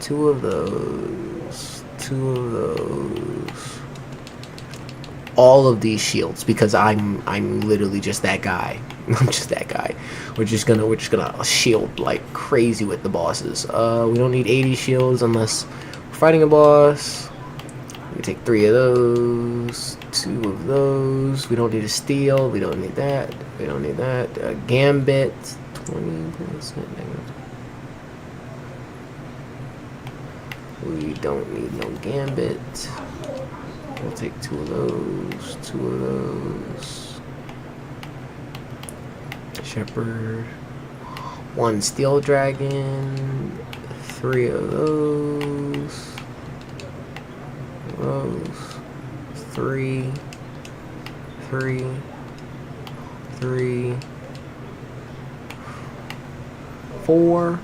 2 of those. 2 of those. All of these shields, because I'm literally just that guy. I'm just that guy. We're just gonna shield like crazy with the bosses. We don't need 80 shields unless we're fighting a boss. We take 3 of those, 2 of those. We don't need a steal. We don't need that. We don't need that. Gambit, 20%. We don't need no gambit. We'll take 2 of those, 2 of those. Shepherd. 1 steel dragon. 3 of those. Those. 3. 3. 3. 4.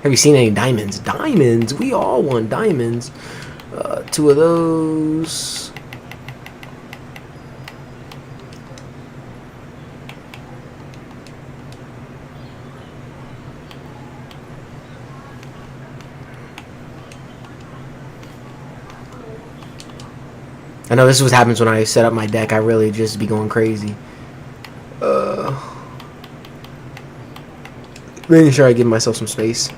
Have you seen any diamonds? Diamonds? We all want diamonds. 2 of those. I know this is what happens when I set up my deck. I really just be going crazy. Making sure I give myself some space.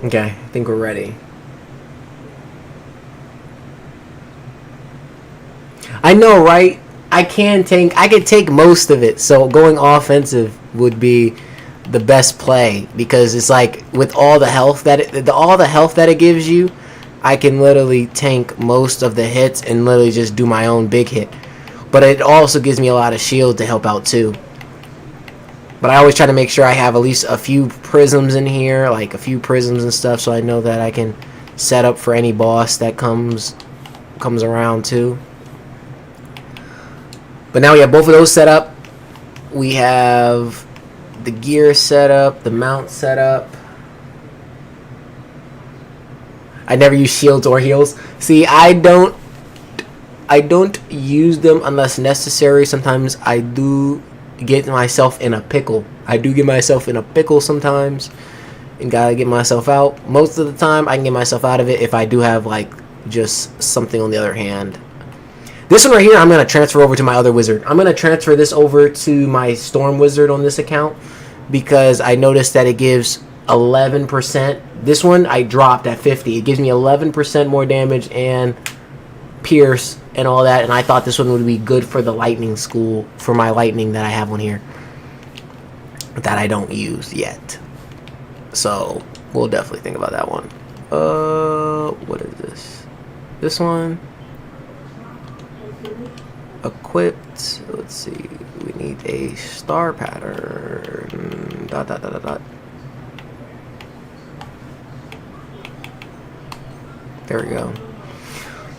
Okay, I think we're ready. I know, right? I could take most of it. So going offensive would be the best play, because it's like with all the health that it gives you, I can literally tank most of the hits and literally just do my own big hit. But it also gives me a lot of shield to help out too. But I always try to make sure I have at least a few prisms in here, like a few prisms and stuff, so I know that I can set up for any boss that comes around too. But now we have both of those set up. We have the gear set up, the mount set up. I never use shields or heals. See, I don't use them unless necessary. Sometimes I do get myself in a pickle. I do get myself in a pickle sometimes and gotta get myself out. Most of the time I can get myself out of it if I do have like just something on the other hand. This one right here I'm gonna transfer over to my other wizard. I'm gonna transfer this over to my storm wizard on this account because I noticed that it gives 11%. This one I dropped at 50. It gives me 11% more damage and pierce and all that, and I thought this one would be good for the lightning school, for my lightning that I have on here that I don't use yet. So we'll definitely think about that one. What is this? This one equipped. Let's see, we need a star pattern. Dot dot dot dot dot. There we go.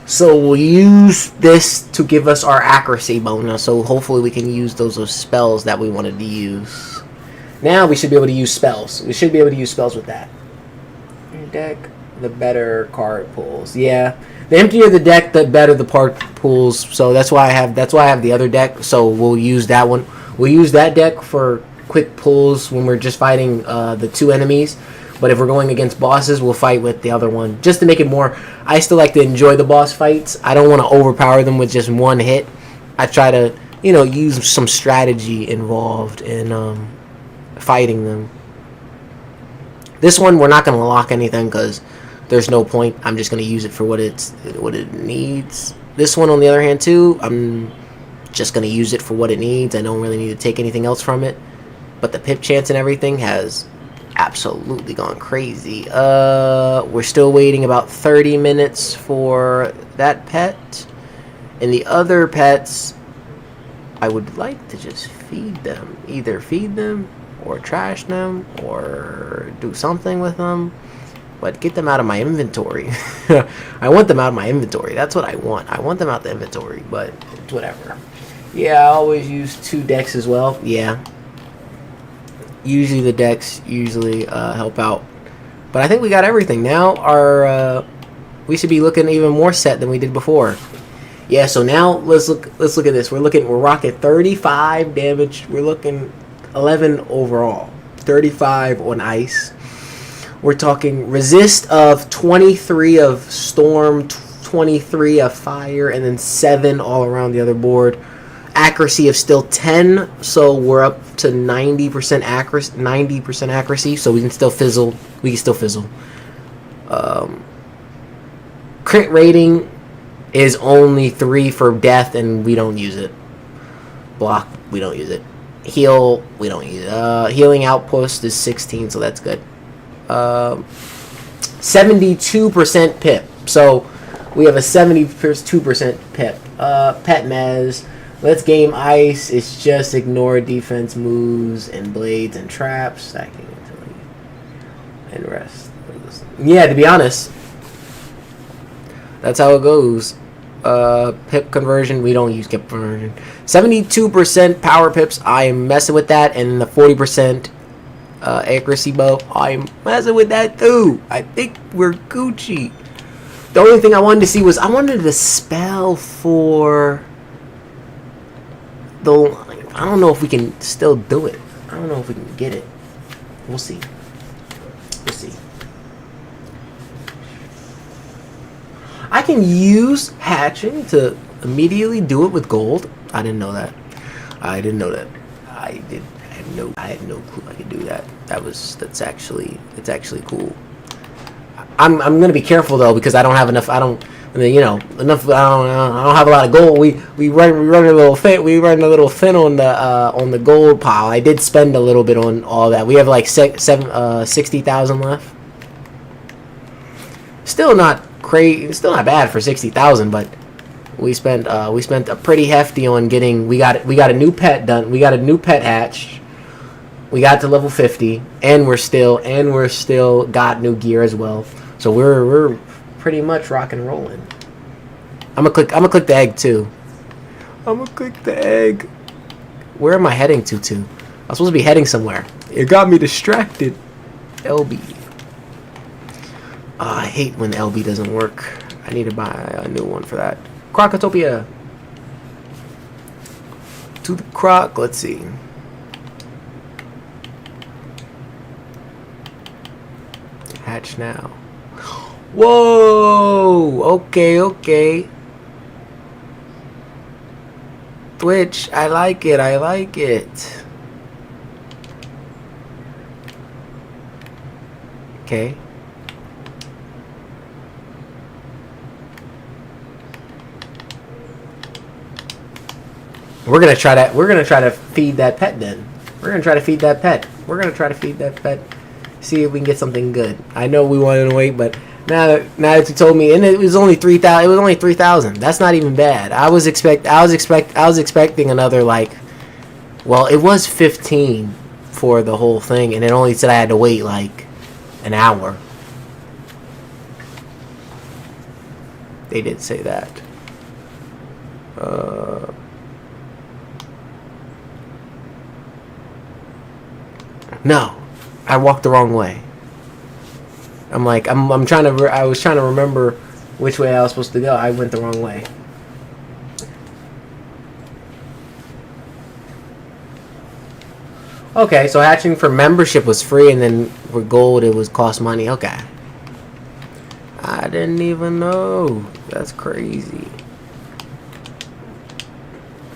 So we'll use this to give us our accuracy bonus. So hopefully we can use those spells that we wanted to use. Now we should be able to use spells. We should be able to use spells with that. Your deck, the better card pulls. Yeah, the emptier the deck, the better the card pulls. So that's why I have the other deck. So we'll use that one. We'll use that deck for quick pulls when we're just fighting the 2 enemies. But if we're going against bosses, we'll fight with the other one. Just to make it more... I still like to enjoy the boss fights. I don't want to overpower them with just one hit. I try to, use some strategy involved in fighting them. This one we're not gonna lock anything because there's no point. I'm just gonna use it for what it needs. This one on the other hand too, I'm just gonna use it for what it needs. I don't really need to take anything else from it. But the pip chance and everything has absolutely gone crazy. We're still waiting about 30 minutes for that pet. And the other pets, I would like to just feed them. Either feed them or trash them or do something with them. But get them out of my inventory. I want them out of my inventory. That's what I want. I want them out the inventory, but it's whatever. Yeah, I always use 2 decks as well. Yeah. Usually the decks help out. But I think we got everything. Now we should be looking even more set than we did before. Yeah, so now let's look at this. We're rocking 35 damage. We're looking 11 overall. 35 on ice. We're talking resist of 23 of storm, 23 of fire, and then 7 all around the other board. Accuracy of still 10, so we're up to 90% accuracy. 90% accuracy, so we can still fizzle. Crit rating is only 3 for death, and we don't use it. Block, we don't use it. Heal, we don't use it. Healing outpost is 16, so that's good. 72% pip. So we have a 72% pip. Pet mez. Let's game ice. It's just ignore defense moves and blades and traps. Stacking and rest. Yeah, to be honest, that's how it goes. Pip conversion, we don't use pip conversion. 72% power pips, I'm messing with that, and the 40% accuracy bow, I'm messing with that too. I think we're Gucci. The only thing I wanted to see was I wanted to spell for the. I don't know if we can still do it. I don't know if we can get it. We'll see. We'll see. I can use hatching to immediately do it with gold. I didn't know that. I had no clue I could do that. It's actually cool. I'm gonna be careful though because I don't have enough. I don't have a lot of gold. We run a little thin. We run a little thin on the gold pile. I did spend a little bit on all that. We have like 60,000 left. Still not crazy. Still not bad for 60,000, but we spent a pretty hefty on getting. We got a new pet done. We got a new pet hatched. We got to level 50, and we're still got new gear as well. So we're pretty much rock and rolling. I'm gonna click the egg too. I'm gonna click the egg. Where am I heading to? I'm supposed to be heading somewhere. It got me distracted. LB. I hate when LB doesn't work. I need to buy a new one for that. Crocotopia. To the croc. Let's see. Hatch now. Whoa! Okay. Twitch, I like it. Okay. We're gonna try to feed that pet then. We're gonna try to feed that pet. See if we can get something good. I know we wanted to wait, but now that you told me, and it was only 3,000. It was only 3,000. That's not even bad. I was expecting another well, it was 15 for the whole thing, and it only said I had to wait like an hour. They did say that. No. I walked the wrong way. I was trying to remember which way I was supposed to go. I went the wrong way. Okay, so hatching for membership was free, and then for gold it was cost money. Okay. I didn't even know. That's crazy.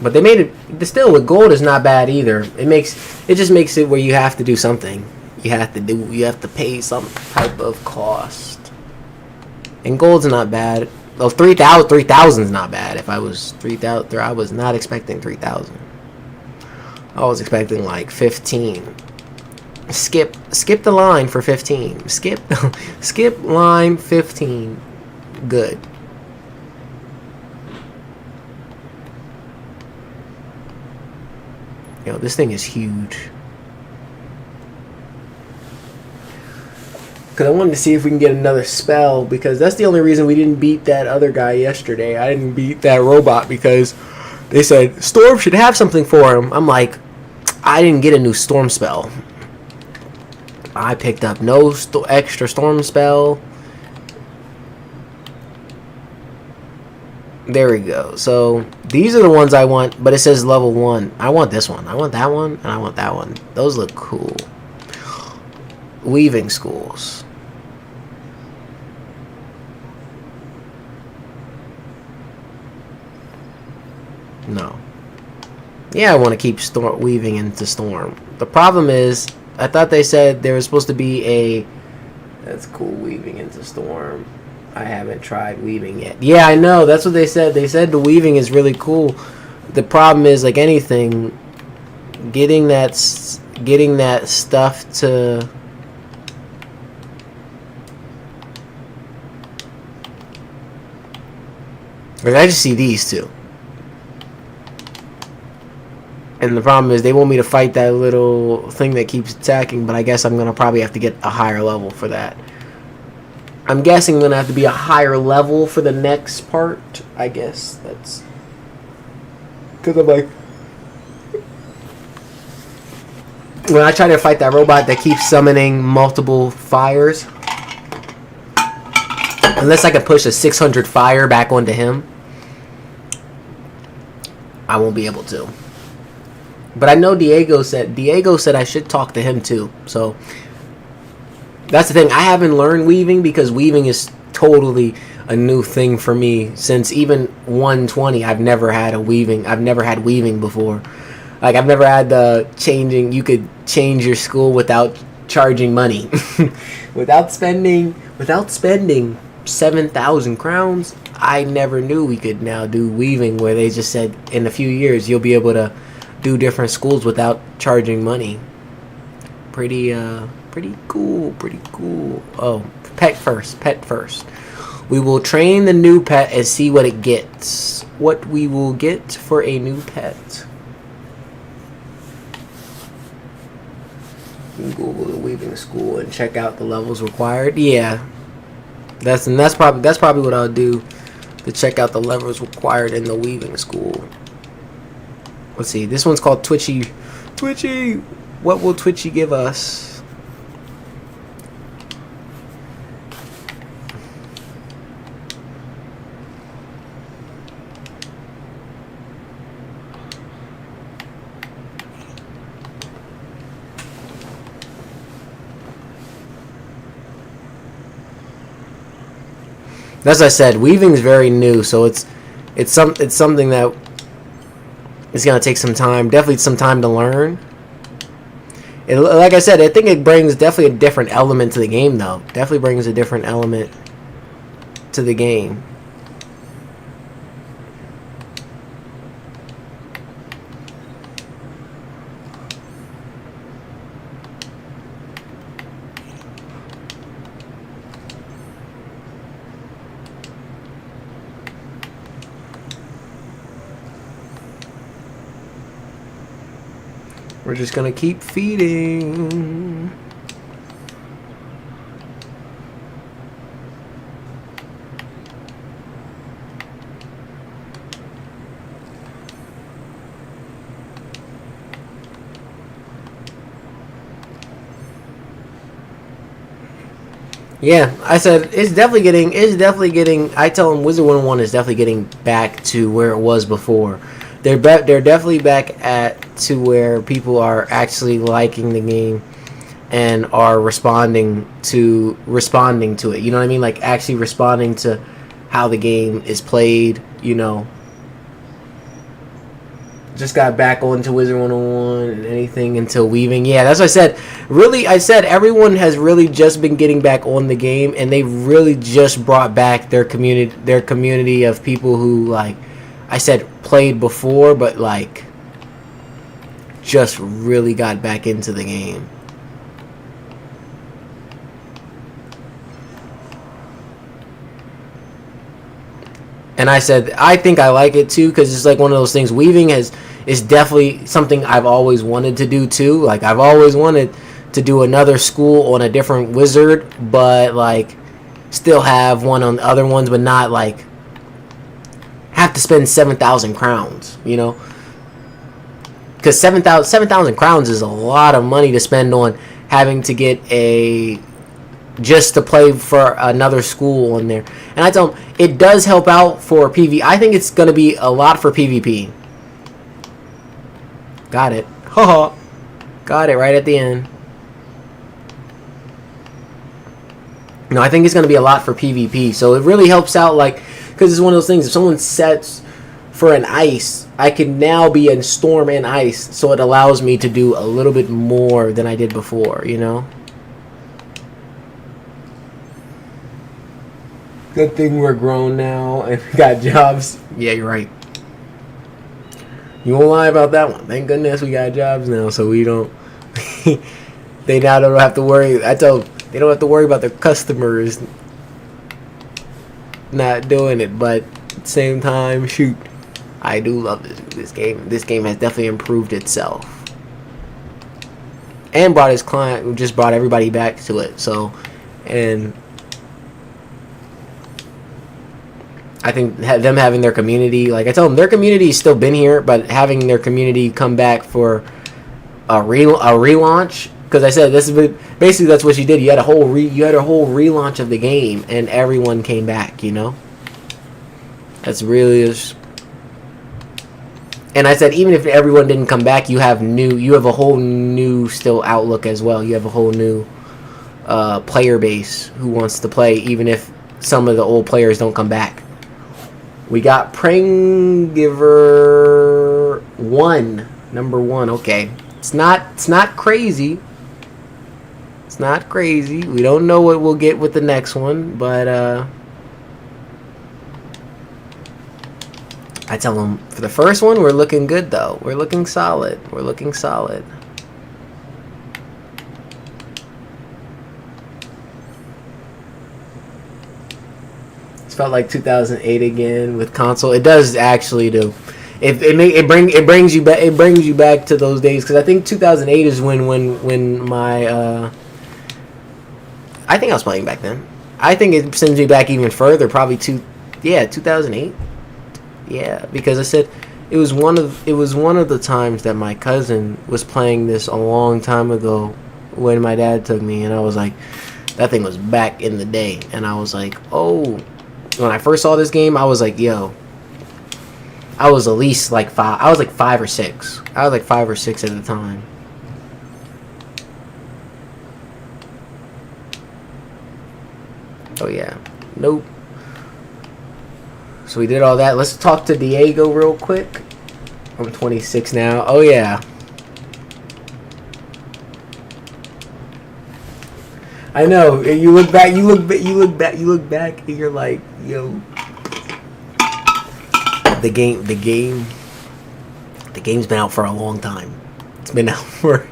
But they made it. Still, with gold is not bad either. It just makes it where you have to do something. you have to pay some type of cost. And gold's not bad. Well, 3,000 is not bad. If I was 3,000, I was not expecting 3,000. I was expecting like 15. Skip the line for 15. Skip line 15. Good. Yo, this thing is huge. Because I wanted to see if we can get another spell, because that's the only reason we didn't beat that other guy yesterday. I didn't beat that robot because they said Storm should have something for him. I'm like, I didn't get a new Storm spell. I picked up no extra Storm spell. There we go. So these are the ones I want, but it says level 1. I want this one. I want that one, and I want that one. Those look cool. Weaving schools. No. Yeah, I want to keep weaving into Storm. The problem is, I thought they said there was supposed to be a... That's cool, weaving into Storm. I haven't tried weaving yet. Yeah, I know. That's what they said. They said the weaving is really cool. The problem is, like anything, getting that stuff to... Like, I just see these two. And the problem is they want me to fight that little thing that keeps attacking, but I guess I'm going to probably have to get a higher level for that. I'm guessing I'm going to have to be a higher level for the next part. I guess that's... Because I'm like... When I try to fight that robot that keeps summoning multiple fires, unless I can push a 600 fire back onto him, I won't be able to. But I know Diego said I should talk to him too. So that's the thing. I haven't learned weaving because weaving is totally a new thing for me. Since even 120, I've never had weaving before. Like, I've never had the changing. You could change your school without charging money, without spending 7,000 crowns. I never knew we could now do weaving where they just said in a few years you'll be able to do different schools without charging money. Pretty cool. Oh, pet first. We will train the new pet and see what it gets. What we will get for a new pet. You can Google the weaving school and check out the levels required. Yeah. That's probably what I'll do, to check out the levels required in the weaving school. Let's see. This one's called Twitchy. Twitchy. What will Twitchy give us? As I said, weaving's very new, so it's something that it's gonna take some time. Definitely some time to learn. Like I said, I think it brings definitely a different element to the game, though. Definitely brings a different element to the game. We're just gonna keep feeding. Yeah, I said it's definitely getting. I tell him Wizard 101 is definitely getting back to where it was before. They're definitely back to where people are actually liking the game and are responding to it. You know what I mean? Like, actually responding to how the game is played. You know, just got back onto Wizard 101 and anything until weaving. Yeah, that's what I said. really, I said everyone has really just been getting back on the game, and they really just brought back their community of people who, like I said, played before, but like just really got back into the game. And I said, I think I like it too, because it's like one of those things. Weaving is definitely something I've always wanted to do too. Like, I've always wanted to do another school on a different wizard, but like still have one on the other ones, but not like have to spend 7,000 crowns, you know? Because 7,000 crowns is a lot of money to spend on having to get just to play for another school on there. And I tell them, it does help out for PvP. I think it's going to be a lot for PvP. Got it. Haha. Got it right at the end. No, I think it's going to be a lot for PvP. So it really helps out, like, because it's one of those things. If someone sets for an ice, I can now be in storm and ice. So it allows me to do a little bit more than I did before, you know? Good thing we're grown now and we got jobs. Yeah, you're right. You won't lie about that one. Thank goodness we got jobs now, so we don't. They now don't have to worry. I tell them, they don't have to worry about their customers not doing it. But at the same time, shoot, I do love this game. This game has definitely improved itself, and brought his client, just brought everybody back to it. So, and I think them having their community, like I told them, their community's still been here, but having their community come back for a relaunch, because I said this is basically that's what you did. You had a whole relaunch of the game, and everyone came back. You know, that's really is. And I said, even if everyone didn't come back, you have a whole new still outlook as well. You have a whole new player base who wants to play, even if some of the old players don't come back. We got Prangiver 1, number 1. Okay, it's not crazy. It's not crazy. We don't know what we'll get with the next one, but I tell them for the first one we're looking good though. We're looking solid. We're looking solid. Felt like 2008 again with console. It does actually do. It brings you back to those days, because I think 2008 is when my I think I was playing back then. I think it sends me back even further, probably 2008. Yeah, because I said it was one of the times that my cousin was playing this a long time ago when my dad took me, and I was like, that thing was back in the day, and I was like, oh. When I first saw this game, I was like, yo. I was at least like 5. I was like 5 or 6. I was like 5 or 6 at the time. Oh, yeah. Nope. So we did all that. Let's talk to Diego real quick. I'm 26 now. Oh, yeah. I know. You look back, and you're like, yo. The game's been out for a long time. It's been out for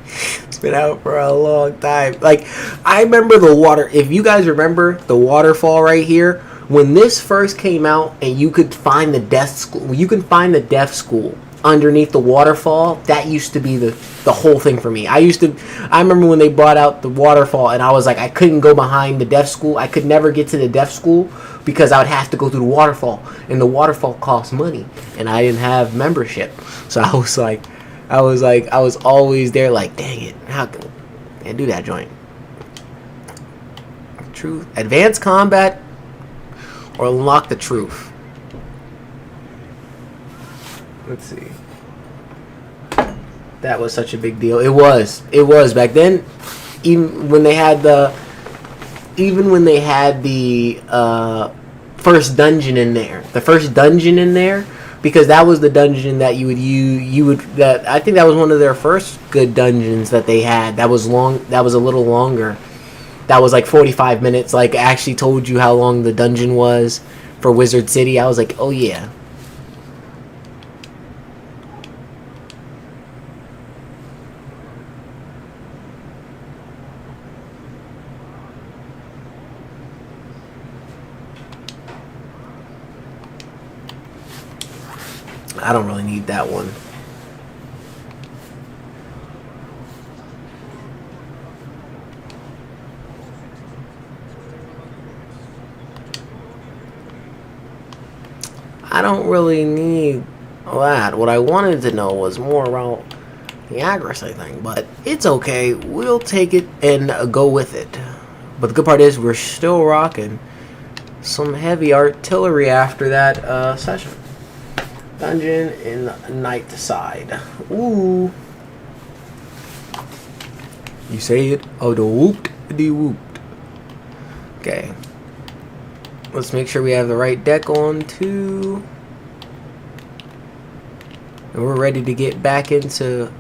a long time. Like, I remember the water. If you guys remember the waterfall right here, when this first came out, and you could find the deaf school underneath the waterfall, that used to be the whole thing for me. I remember when they brought out the waterfall, and I was like, I couldn't go behind the deaf school. I could never get to the deaf school because I would have to go through the waterfall, and the waterfall cost money, and I didn't have membership. So I was always there like, dang it, how can I do that joint? Truth, advanced combat, or unlock the truth. Let's see. That was such a big deal. It was back then. Even when they had the first dungeon in there. The first dungeon in there, because that was the dungeon that that I think that was one of their first good dungeons that they had. That was long. That was a little longer. That was like 45 minutes. Like actually told you how long the dungeon was for Wizard City. I was like, oh yeah. I don't really need that one. I don't really need that. What I wanted to know was more about the accuracy thing, but it's okay. We'll take it and go with it. But the good part is we're still rocking some heavy artillery after that session. Dungeon in the night side. Ooh. You say it. Oh, the whooped, the whooped. Okay. Let's make sure we have the right deck on too. And we're ready to get back into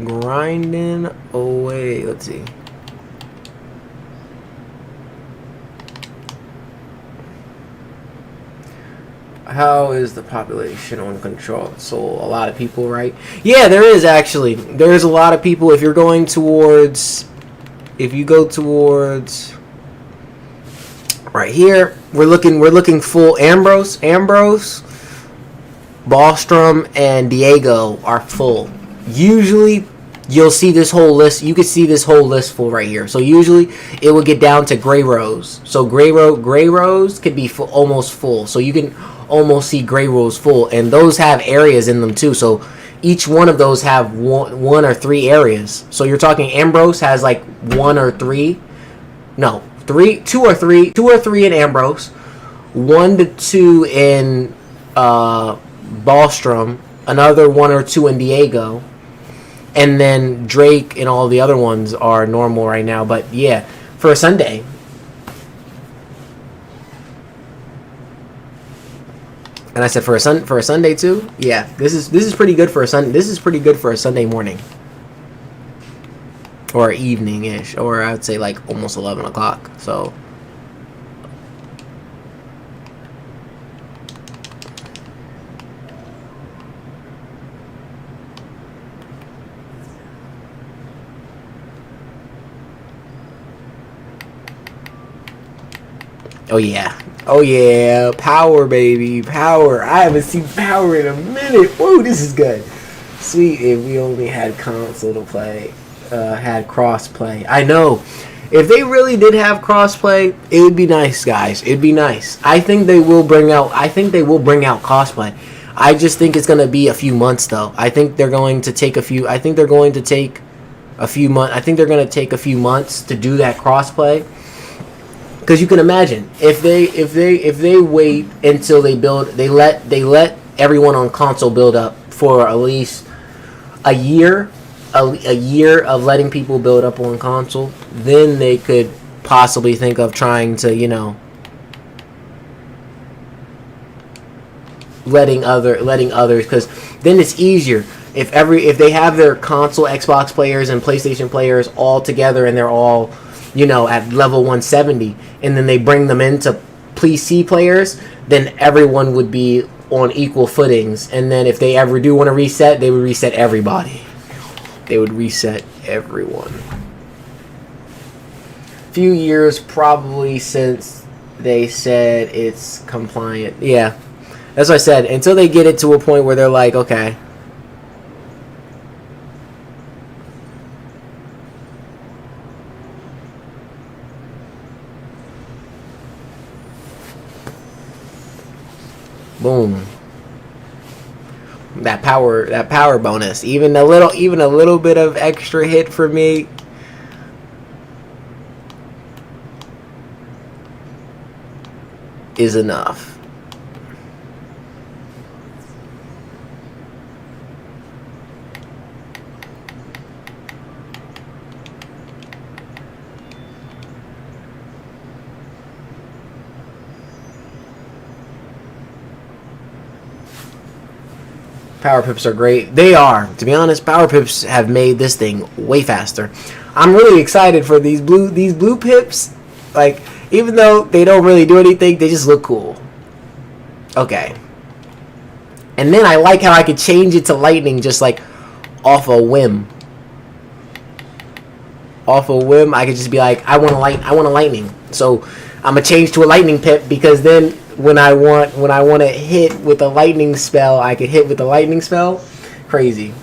grinding away. Let's see. How is the population on control? So a lot of people, right? Yeah, there is actually. There's a lot of people. If you're going towards, if you go towards right here, we're looking full. Ambrose, Ballstrom, and Diego are full. Usually, you'll see this whole list. You can see this whole list full right here. So usually, it will get down to Gray Rose. So Gray Rose could be full, almost full. So you can almost see Gray Rose full, and those have areas in them too. So each one of those have one or three areas. So you're talking Ambrose has like one or three, no, two or three in Ambrose, 1 to 2 in Ballstrom, another 1 or 2 in Diego, and then Drake and all the other ones are normal right now. But yeah, for a Sunday. And I said for a Sunday too. Yeah, this is pretty good for a Sunday. This is pretty good for a Sunday morning or evening ish, or I'd say like almost 11 o'clock. So oh yeah, power baby, power. I haven't seen power in a minute. Whoa, this is good. Sweet if we only had console to play, had crossplay. I know. If they really did have crossplay, it would be nice, guys. It'd be nice. I think they will bring out crossplay. I just think it's gonna be a few months though. I think they're going to take a few. I think they're going to take a few months. I think they're going to take a few months to do that crossplay. Because you can imagine if they wait until they let everyone on console build up for at least a year of letting people build up on console, then they could possibly think of trying to, you know, letting others, because then it's easier if they have their console Xbox players and PlayStation players all together and they're all, you know, at level 170, and then they bring them into PC players, then everyone would be on equal footings. And then if they ever do want to reset, they would reset everybody. They would reset everyone. Few years probably since they said it's compliant. Yeah, that's what I said. Until they get it to a point where they're like, okay. Boom. That power bonus. Even a little bit of extra hit for me. Is enough. Power pips are great. They are. To be honest, power pips have made this thing way faster. I'm really excited for these blue pips. Like, even though they don't really do anything, they just look cool. Okay. And then I like how I could change it to lightning just like off a whim. Off a whim, I could just be like, I want a lightning. So I'm gonna change to a lightning pip, because then when I want to hit with a lightning spell, I could hit with a lightning spell. Crazy.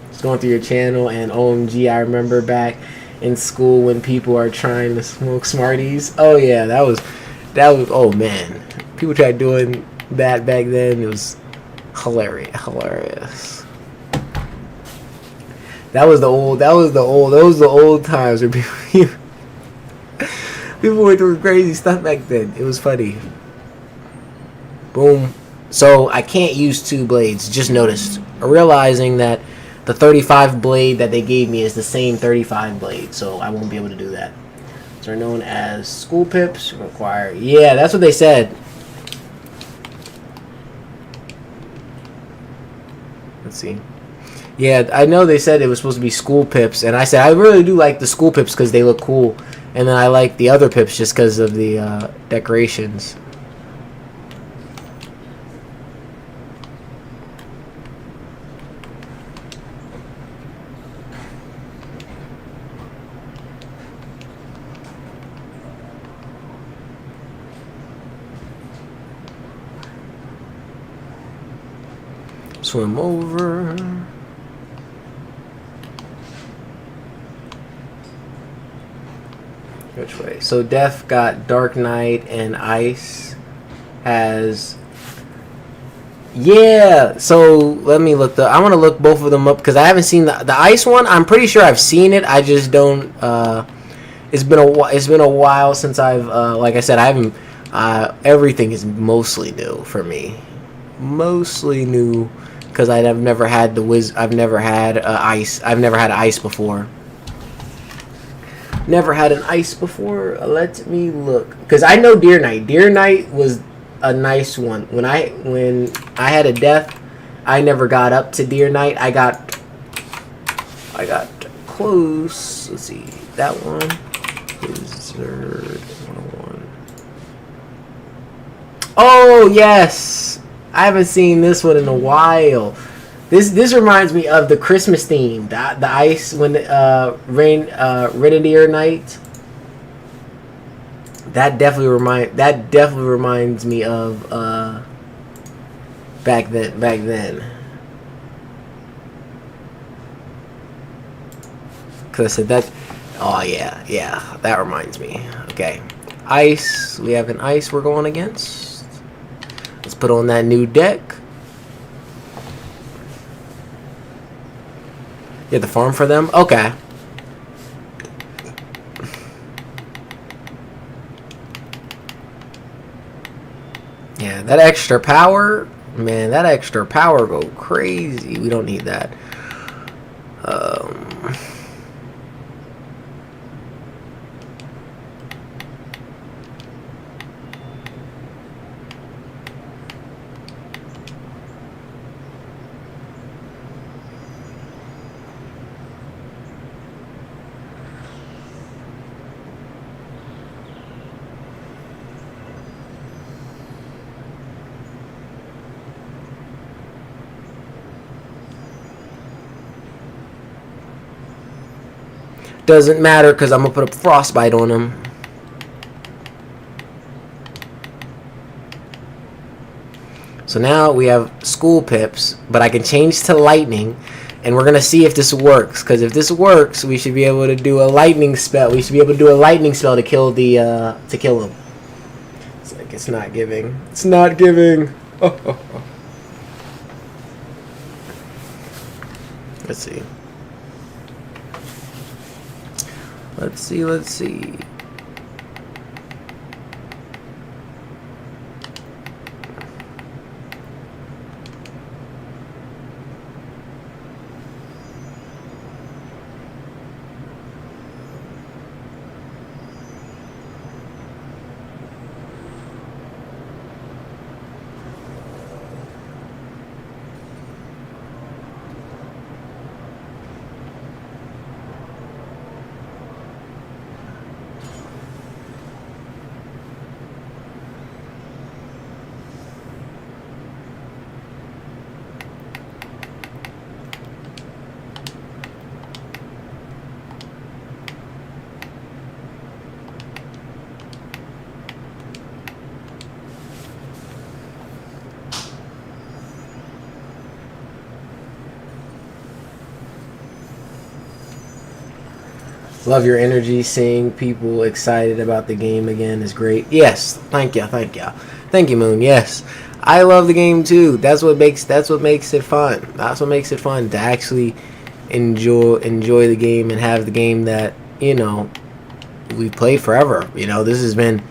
Just going through your channel, and OMG, I remember back in school when people are trying to smoke Smarties. Oh yeah, that was oh man. People tried doing that back then. It was hilarious. Those were the old times where people were doing crazy stuff back then. It was funny. Boom. So I can't use 2 blades. Just noticed. Realizing that the 35 blade that they gave me is the same 35 blade, so I won't be able to do that. So they're known as school pips. Require. Yeah, that's what they said. Let's see. Yeah, I know they said it was supposed to be school pips, and I said I really do like the school pips because they look cool, and then I like the other pips just because of the decorations. Swim over. Which way? So Death got Dark Knight, and Ice has... Yeah! So let me look I want to look both of them up, because I haven't seen the Ice one. I'm pretty sure I've seen it. I just don't... It's been a while since I've... like I said, I haven't... everything is mostly new for me. Mostly new, because I've never had the I've never had Ice. I've never had Ice before. Never had an Ice before. Let me look, because I know Deer Knight. Deer Knight was a nice one. When I had a Death, I never got up to Deer Knight. I got close. Let's see, that one. WIAZARD 101. Oh yes, I haven't seen this one in a while. This reminds me of the Christmas theme, the Ice when Renadier Night. That definitely reminds me of back then. Cause I said that. Oh yeah, that reminds me. Okay, Ice. We have an Ice we're going against. Let's put on that new deck. You have to farm for them? Okay. Yeah, that extra power, man, that extra power go crazy. We don't need that. Doesn't matter, because I'm going to put a frostbite on him. So now we have school pips, but I can change to lightning, and we're going to see if this works. Because if this works, we should be able to do a lightning spell. We should be able to do a lightning spell to kill him. It's like, it's not giving. It's not giving. Let's see. Let's see. Love your energy. Seeing people excited about the game again is great. Yes, thank you, thank you, Moon. Yes, I love the game too. That's what makes it fun. That's what makes it fun to actually enjoy the game and have the game that we've played forever. This has been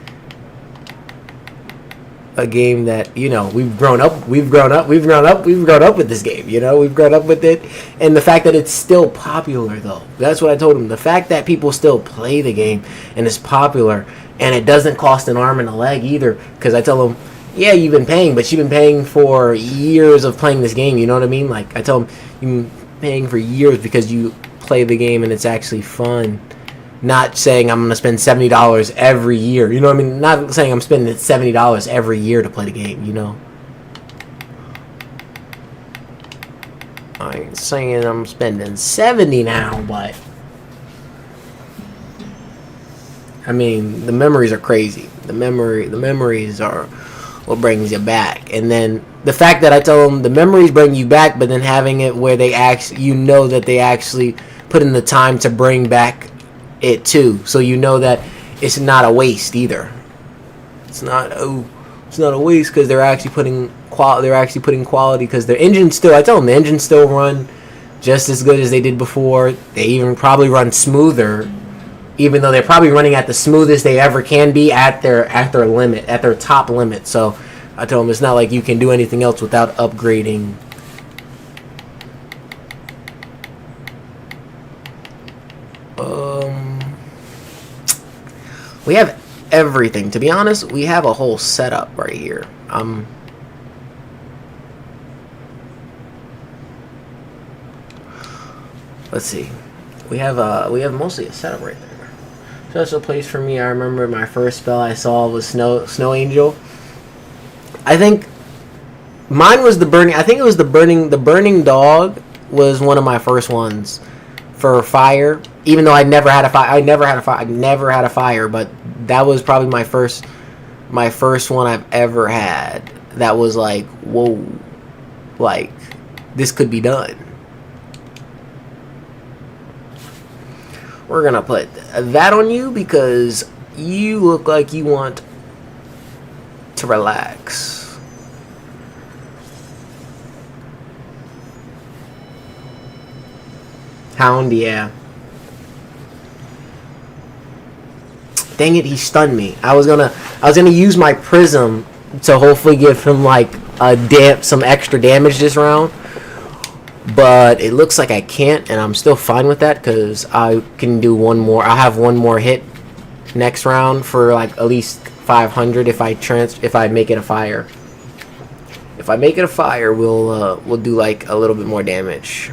a game that we've grown up with this game. We've grown up with it, and the fact that it's still popular, though, that's what I told him. The fact that people still play the game and it's popular, and it doesn't cost an arm and a leg either. Because I tell them, yeah, you've been paying, but you've been paying for years of playing this game. You know what I mean? Like I tell them, you've been paying for years because you play the game and it's actually fun. Not saying I'm going to spend $70 every year. You know what I mean? Not saying I'm spending $70 every year to play the game, I ain't saying I'm spending $70 now, but I mean, the memories are crazy. The memories are what brings you back. And then the fact that I tell them the memories bring you back, but then having it where they actually, that they actually put in the time to bring back it too, so that it's not a waste either. It's not a waste because they're actually putting quality, because their engines still, I tell them, the engines still run just as good as they did before. They even probably run smoother, even though they're probably running at the smoothest they ever can be at their limit, at their top limit. So I tell them it's not like you can do anything else without upgrading. We have everything. To be honest, we have a whole setup right here. Let's see. We have mostly a setup right there. Special place for me. I remember my first spell I saw was Snow Angel. I think mine was the burning. I think it was the burning dog was one of my first ones for fire. Even though I never had a fire, but that was probably my first one I've ever had. That was like, whoa, like this could be done. We're gonna put that on you because you look like you want to relax. Hound, yeah. Dang it, he stunned me. I was gonna use my prism to hopefully give him like some extra damage this round. But it looks like I can't, and I'm still fine with that because I can do one more. I'll have one more hit next round for like at least 500 if I make it a fire. If I make it a fire, we'll do like a little bit more damage.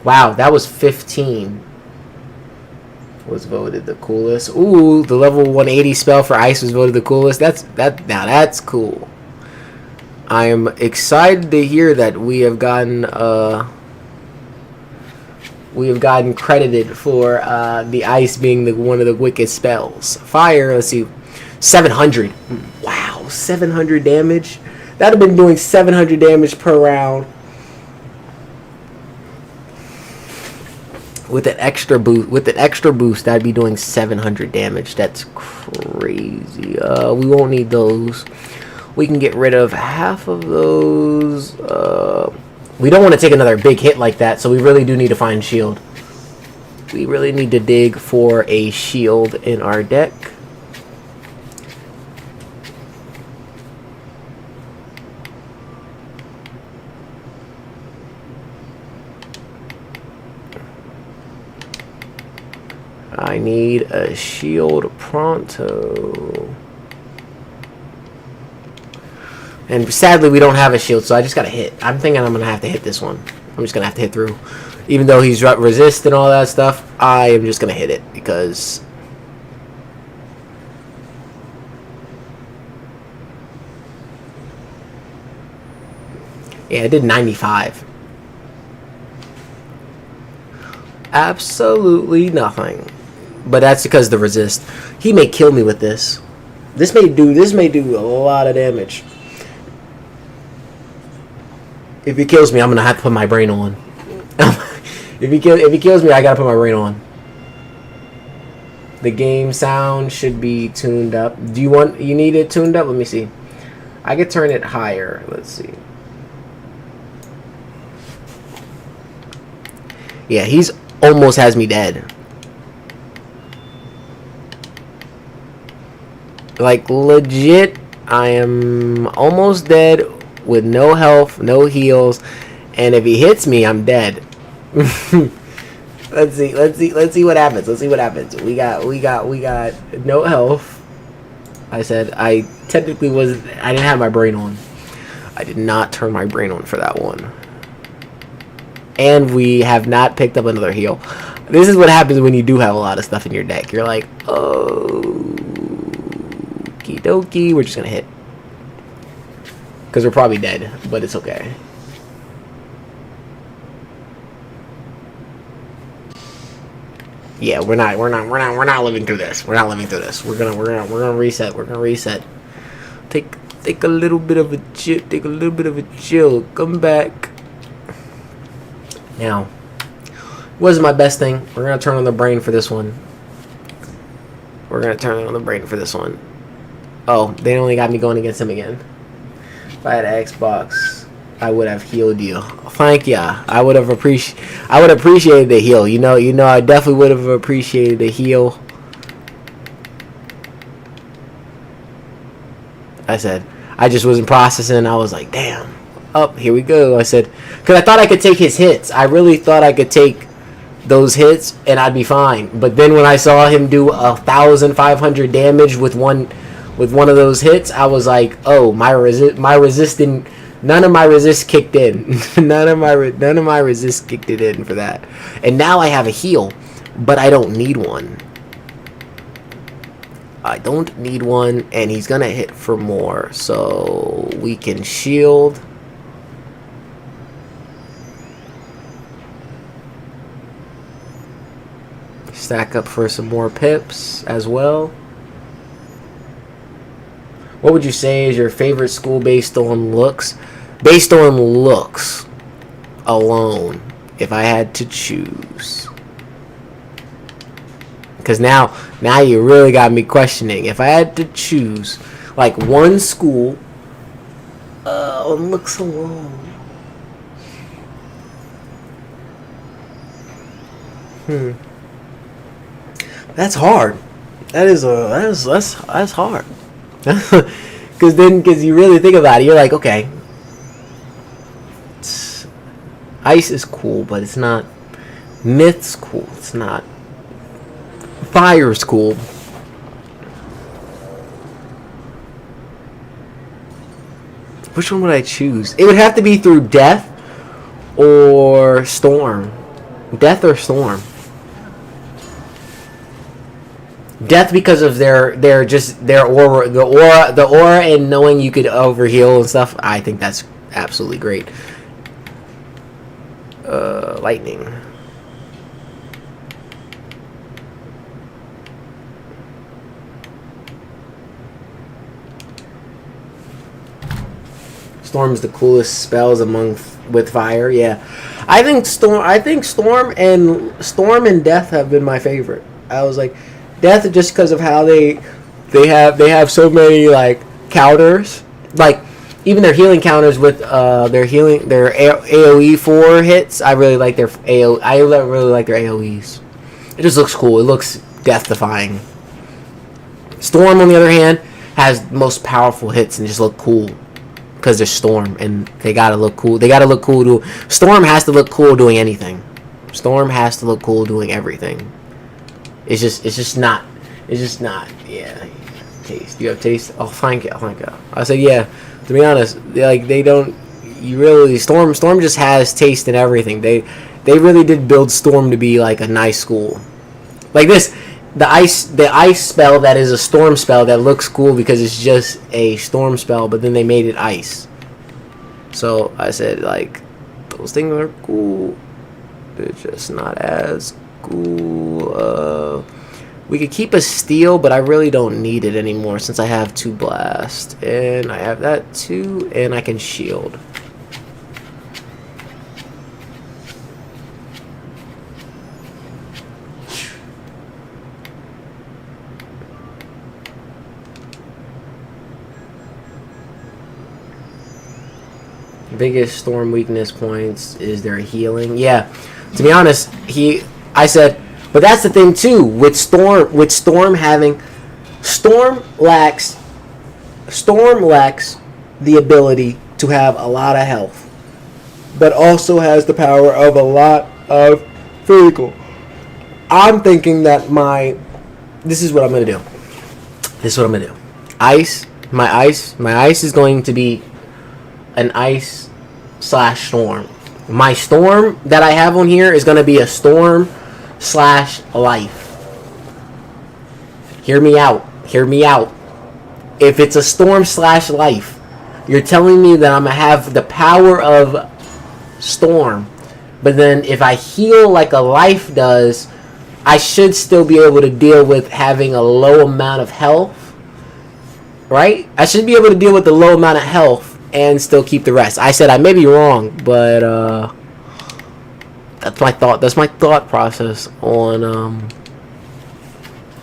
Wow, that was 15. Was voted the coolest. Ooh, the level 180 spell for ice was voted the coolest. Now that's cool. I am excited to hear that we have gotten credited for the ice being one of the wicked spells. Fire, let's see, 700. Wow, 700 damage. That'd have been doing 700 damage per round. With an extra boost, I'd be doing 700 damage. That's crazy. We won't need those. We can get rid of half of those. We don't want to take another big hit like that, so we really do need to find shield. We really need to dig for a shield in our deck. I need a shield pronto. And sadly, we don't have a shield, so I just gotta hit. I'm thinking I'm gonna have to hit this one. I'm just gonna have to hit through. Even though he's resist and all that stuff, I am just gonna hit it because... yeah, I did 95. Absolutely nothing. But that's because of the resist. He may kill me with this. This may do a lot of damage. If he kills me, I'm gonna have to put my brain on. If he kills me, I gotta put my brain on. The game sound should be tuned up. You need it tuned up? Let me see. I could turn it higher. Let's see. Yeah, he's almost has me dead. Like legit, I am almost dead with no health, no heals, and if he hits me, I'm dead. Let's see what happens. Let's see what happens. We got no health. I said I technically I didn't have my brain on. I did not turn my brain on for that one. And we have not picked up another heal. This is what happens when you do have a lot of stuff in your deck. You're like, oh, okie dokie, we're just gonna hit. Because we're probably dead, but it's okay. Yeah, we're not living through this. We're not living through this. We're gonna reset. We're gonna reset. Take a little bit of a chill. Take a little bit of a chill. Come back. Now, wasn't my best thing. We're gonna turn on the brain for this one. We're gonna turn on the brain for this one. Oh, they only got me going against him again. If I had an Xbox, I would have healed you. Thank ya. I would appreciated the heal. You know, I definitely would have appreciated the heal. I said, I just wasn't processing. I was like, damn. Up, here we go. I said, because I thought I could take his hits. I really thought I could take those hits and I'd be fine. But then when I saw him do 1,500 damage with one of those hits, I was like, oh, my resisting, none of my resist kicked in. none of my resist kicked it in for that. And now I have a heal, but I don't need one. I don't need one, and he's gonna hit for more, so we can shield. Stack up for some more pips as well. What would you say is your favorite school based on looks? Based on looks alone, if I had to choose. Because now you really got me questioning. If I had to choose, like one school on looks alone. That's hard. That's hard. Because you really think about it, you're like, okay, ice is cool, but it's not. Myth's cool, it's not. Fire's cool. Which one would I choose? It would have to be through death or storm. Death or storm. Death because of their aura, the aura, and knowing you could overheal and stuff. I think that's absolutely great. Lightning. Storm's the coolest spells with fire. Yeah, I think storm and death have been my favorite. I was like. Death just because of how they have so many like counters, like even their healing counters with their AOE 4 hits. I really like their really like their AOEs. It just looks cool. It looks death defying. Storm on the other hand has the most powerful hits and just look cool because they're Storm and they gotta look cool. Storm has to look cool doing anything. Storm has to look cool doing everything. It's just not. Yeah. Taste. Do you have taste? Oh, thank you. I said, yeah. To be honest, like they don't. You really Storm just has taste in everything. They really did build Storm to be like a nice school. Like this, the ice spell that is a storm spell that looks cool because it's just a storm spell, but then they made it ice. So I said, like, those things are cool. They're just not as cool. We could keep a steel, but I really don't need it anymore since I have 2 blast. And I have that too, and I can shield. Biggest storm weakness points is their healing. Yeah, to be honest, I said, but that's the thing too with storm having storm lacks the ability to have a lot of health, but also has the power of a lot of physical. I'm thinking that this is what I'm gonna do. My ice is going to be an ice / storm. My storm that I have on here is going to be a storm / life. Hear me out. If it's a storm / life, you're telling me that I'm going to have the power of storm. But then if I heal like a life does, I should still be able to deal with having a low amount of health. Right? I should be able to deal with the low amount of health and still keep the rest. I said I may be wrong, but that's my thought. That's my thought process on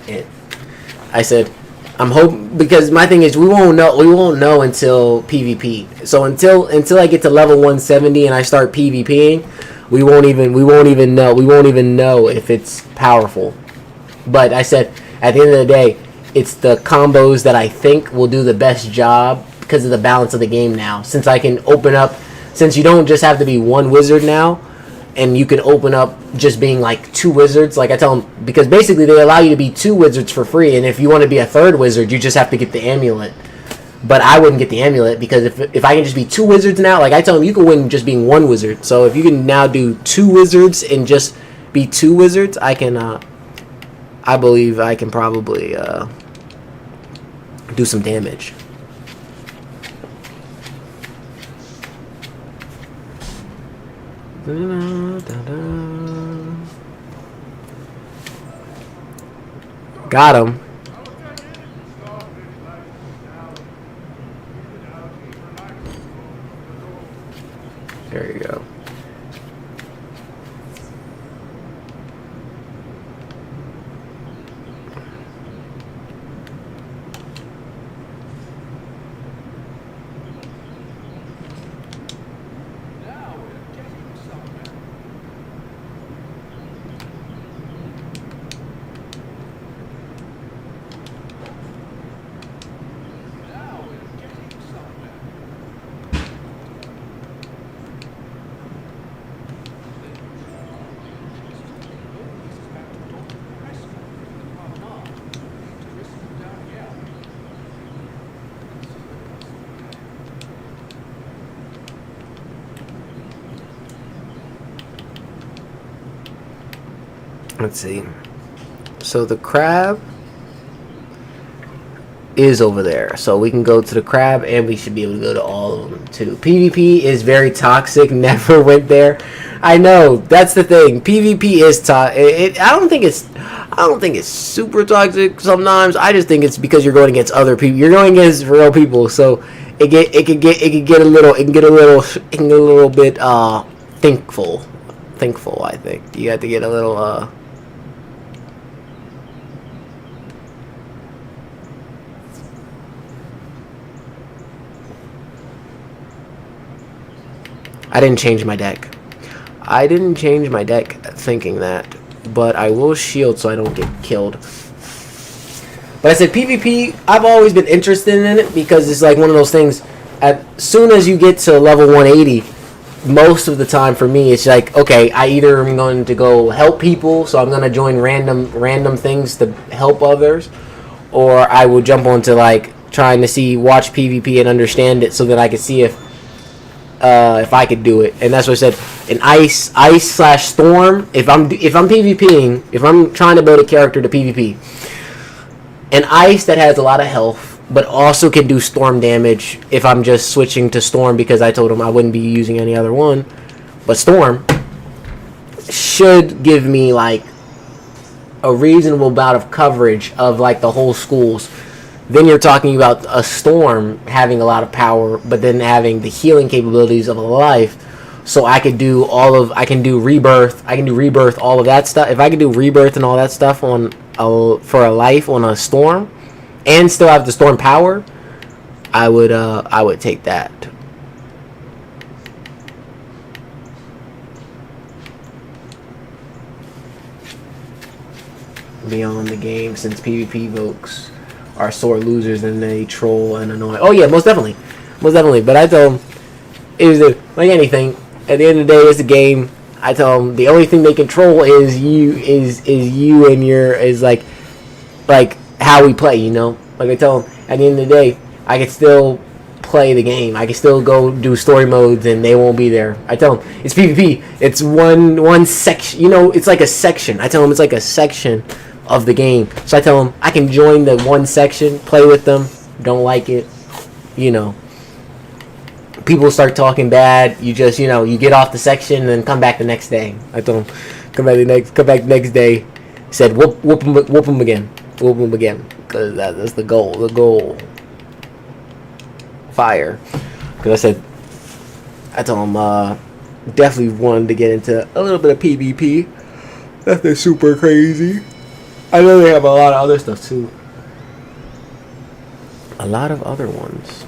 it. I said I'm hoping, because my thing is we won't know until PvP. So until I get to level 170 and I start PvPing, we won't even know if it's powerful. But I said at the end of the day, it's the combos that I think will do the best job because of the balance of the game now. Since I can open up, since you don't just have to be one wizard now, and you can open up just being like 2 wizards. Like I tell them, because basically they allow you to be 2 wizards for free, and if you want to be a 3rd wizard, you just have to get the amulet. But I wouldn't get the amulet because if I can just be 2 wizards now, like I tell them, you can win just being 1 wizard. So if you can now do 2 wizards and just be 2 wizards, I can. I believe I can probably do some damage. Got him. There you go. Let's see. So the crab is over there. So we can go to the crab and we should be able to go to all of them too. PvP is very toxic. Never went there. I know. That's the thing. PvP is toxic. I don't think it's super toxic sometimes. I just think it's because you're going against other people. You're going against real people. So it can get a little bit thinkful. I think you have to get a little I didn't change my deck. Thinking that, but I will shield so I don't get killed. But I said PvP, I've always been interested in it because it's like one of those things. As soon as you get to level 180, most of the time for me, it's like, okay, I either am going to go help people, so I'm going to join random things to help others, or I will jump onto like trying to watch PvP and understand it so that I can see if I could do it. And that's what I said. An ice / storm. If I'm PvPing, if I'm trying to build a character to PvP, an ice that has a lot of health, but also can do storm damage. If I'm just switching to storm because I told him I wouldn't be using any other one, but storm should give me like a reasonable amount of coverage of like the whole schools, then you're talking about a storm having a lot of power, but then having the healing capabilities of a life. So I can do rebirth. I can do rebirth, all of that stuff. If I could do rebirth and all that stuff for a life on a storm, and still have the storm power, I would take that. Beyond the game, since PvP folks are sore losers and they troll and annoy. Oh yeah, most definitely. But I tell them, like anything. At the end of the day, it's a game. I tell them the only thing they control is you and your like how we play. You know, like I tell them at the end of the day, I can still play the game. I can still go do story modes and they won't be there. I tell them it's PvP. It's one section. You know, it's like a section. I tell them it's like a section of the game. So I tell them I can join the one section, play with them. Don't like it, you know. People start talking bad. You just, you know, you get off the section and come back the next day. I told them come back the next day. Said whoop them again, because that's the goal. The goal. Fire. Because I told them definitely wanted to get into a little bit of PvP. Nothing super crazy. I know they have a lot of other stuff too. A lot of other ones.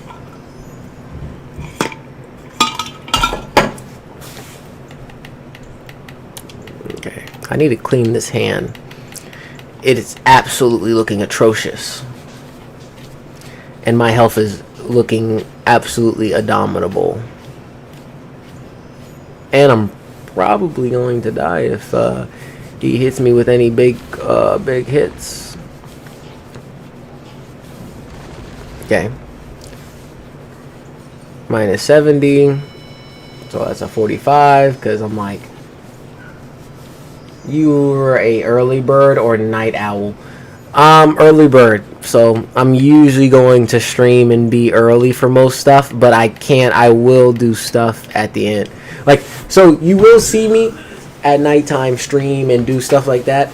Okay, I need to clean this hand. It is absolutely looking atrocious. And my health is looking absolutely abominable. And I'm probably going to die if he hits me with any big hits. Okay. Minus 70. So that's a 45, because I'm like, you're a early bird or night owl. Early bird. So I'm usually going to stream and be early for most stuff, but I will do stuff at the end. Like, so you will see me at nighttime stream and do stuff like that,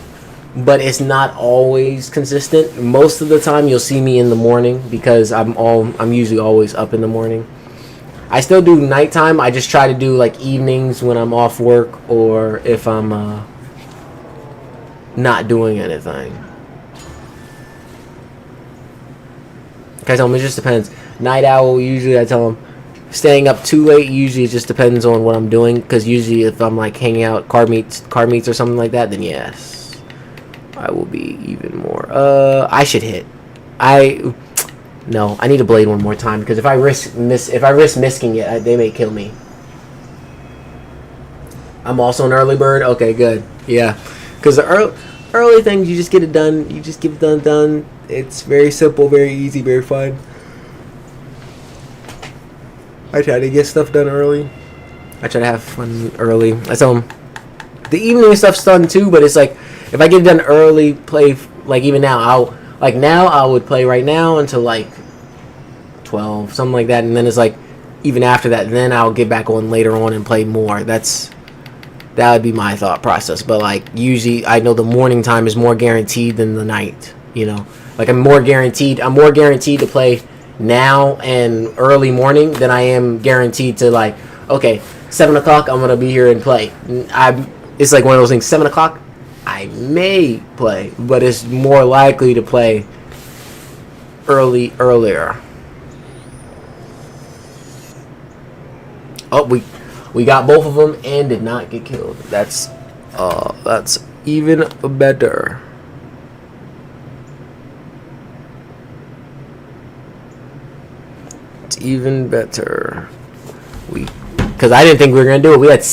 but it's not always consistent. Most of the time you'll see me in the morning, because I'm usually always up in the morning. I still do nighttime. I just try to do like evenings when I'm off work, or if I'm not doing anything. I tell them it just depends. Night owl, usually I tell them staying up too late, usually it just depends on what I'm doing, because usually if I'm like hanging out car meets or something like that, then yes, I will be even more. I should hit. No, I need to blade one more time, because if I risk missing it, they may kill me. I'm also an early bird. Okay, good. Yeah, because the early things, you just get it done. You just get it done. It's very simple, very easy, very fun. I try to get stuff done early. I try to have fun early. I tell them the evening stuff's done too, but it's like if I get it done early, play like even now. I would play right now until like 12, something like that, and then it's like even after that, then I'll get back on later on and play more. That would be my thought process. But like usually, I know the morning time is more guaranteed than the night. You know, like I'm more guaranteed to play now and early morning than I am guaranteed to like, okay, 7 o'clock I'm gonna be here and play. It's like one of those things. 7 o'clock I may play, but it's more likely to play earlier. Oh, we got both of them and did not get killed. That's even better. It's even better. Because I didn't think we were gonna do it. We had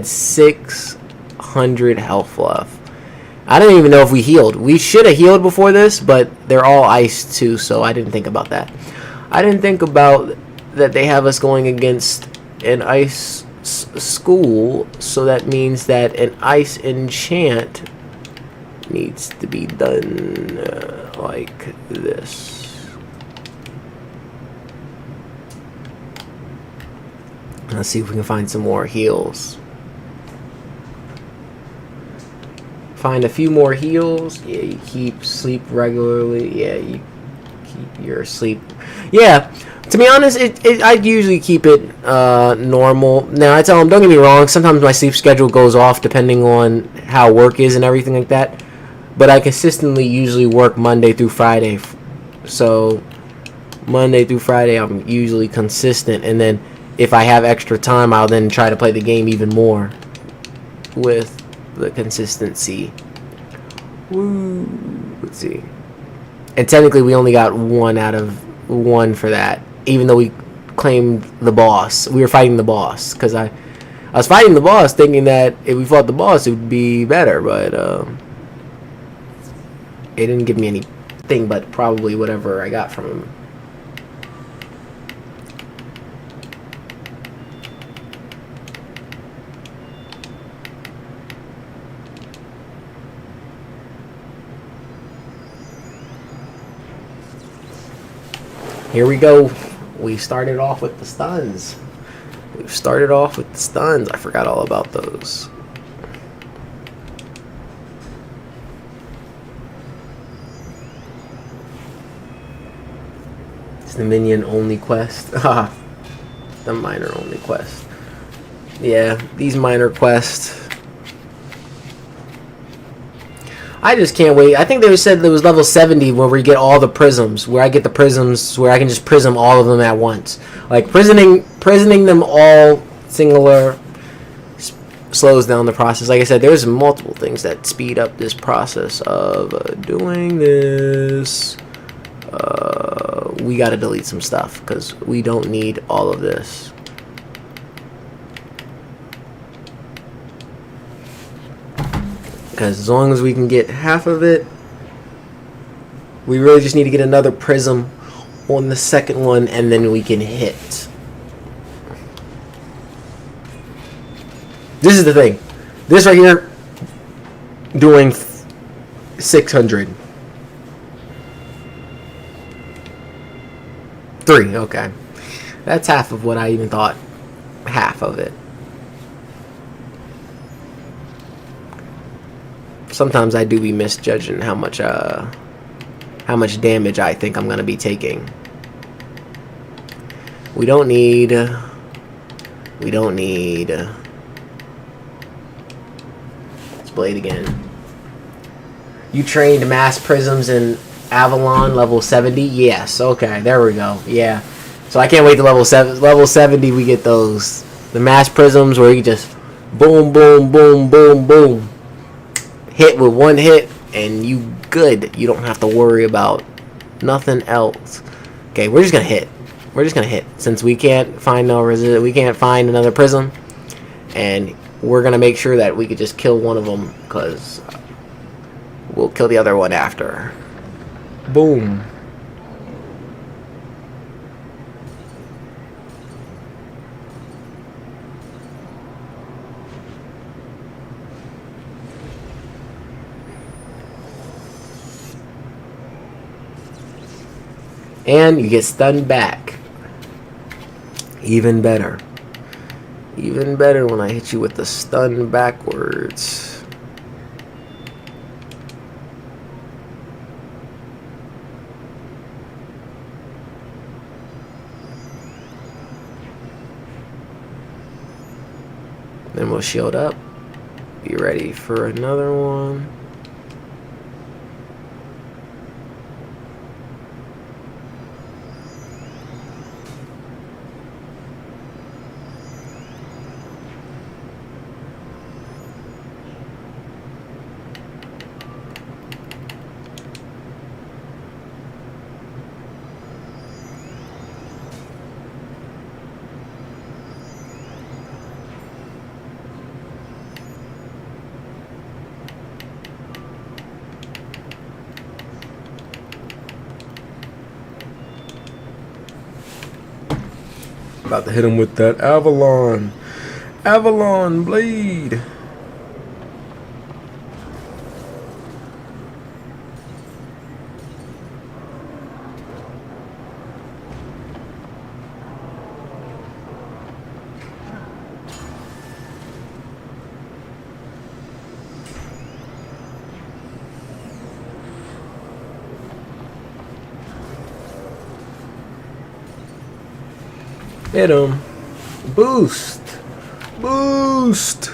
600 health left. I don't even know if we healed. We should have healed before this, but they're all iced too, so I didn't think about that. I didn't think about that they have us going against an ice school, so that means that an ice enchant needs to be done like this. Let's see if we can find some more heals. find a few more heals. Yeah, you keep sleep regularly. Yeah, you keep your sleep. Yeah, to be honest, I usually keep it normal. Now, I tell them, don't get me wrong, sometimes my sleep schedule goes off depending on how work is and everything like that. But I consistently usually work Monday through Friday. So, Monday through Friday, I'm usually consistent. And then, if I have extra time, I'll then try to play the game even more with the consistency. Woo. Let's see. And technically, we only got 1 out of 1 for that. Even though we claimed the boss. We were fighting the boss. Because I was fighting the boss thinking that if we fought the boss, it would be better. But, it didn't give me anything but probably whatever I got from him. Here we go. We started off with the stuns. We've started off with the stuns. I forgot all about those. It's the minion only quest. Haha. The minor only quest. Yeah, these minor quests. I just can't wait. I think they said there was level 70 where we get all the prisms. Where I get the prisms where I can just prism all of them at once. Like prisoning them all singular slows down the process. Like I said, there's multiple things that speed up this process of doing this. We got to delete some stuff because we don't need all of this. Because as long as we can get half of it, we really just need to get another prism on the second one, and then we can hit. This is the thing. This right here, doing 600. 3, okay. That's half of what I even thought. Half of it. Sometimes I do be misjudging how much damage I think I'm gonna be taking. We don't need. Let's blade again. You trained mass prisms in Avalon level 70? Yes. Okay, there we go. Yeah. So I can't wait to level 70 we get those. The mass prisms where you just boom, boom, boom, boom, boom. Hit with one hit and you good. You don't have to worry about nothing else. Okay, we're just gonna hit. We're just gonna hit since we can't find we can't find another prism, and we're gonna make sure that we could just kill one of them because we'll kill the other one after. Boom. And you get stunned back. Even better. Even better when I hit you with the stun backwards. Then we'll shield up. Be ready for another one. About to hit him with that Avalon blade. Hit him. Boost. Boost.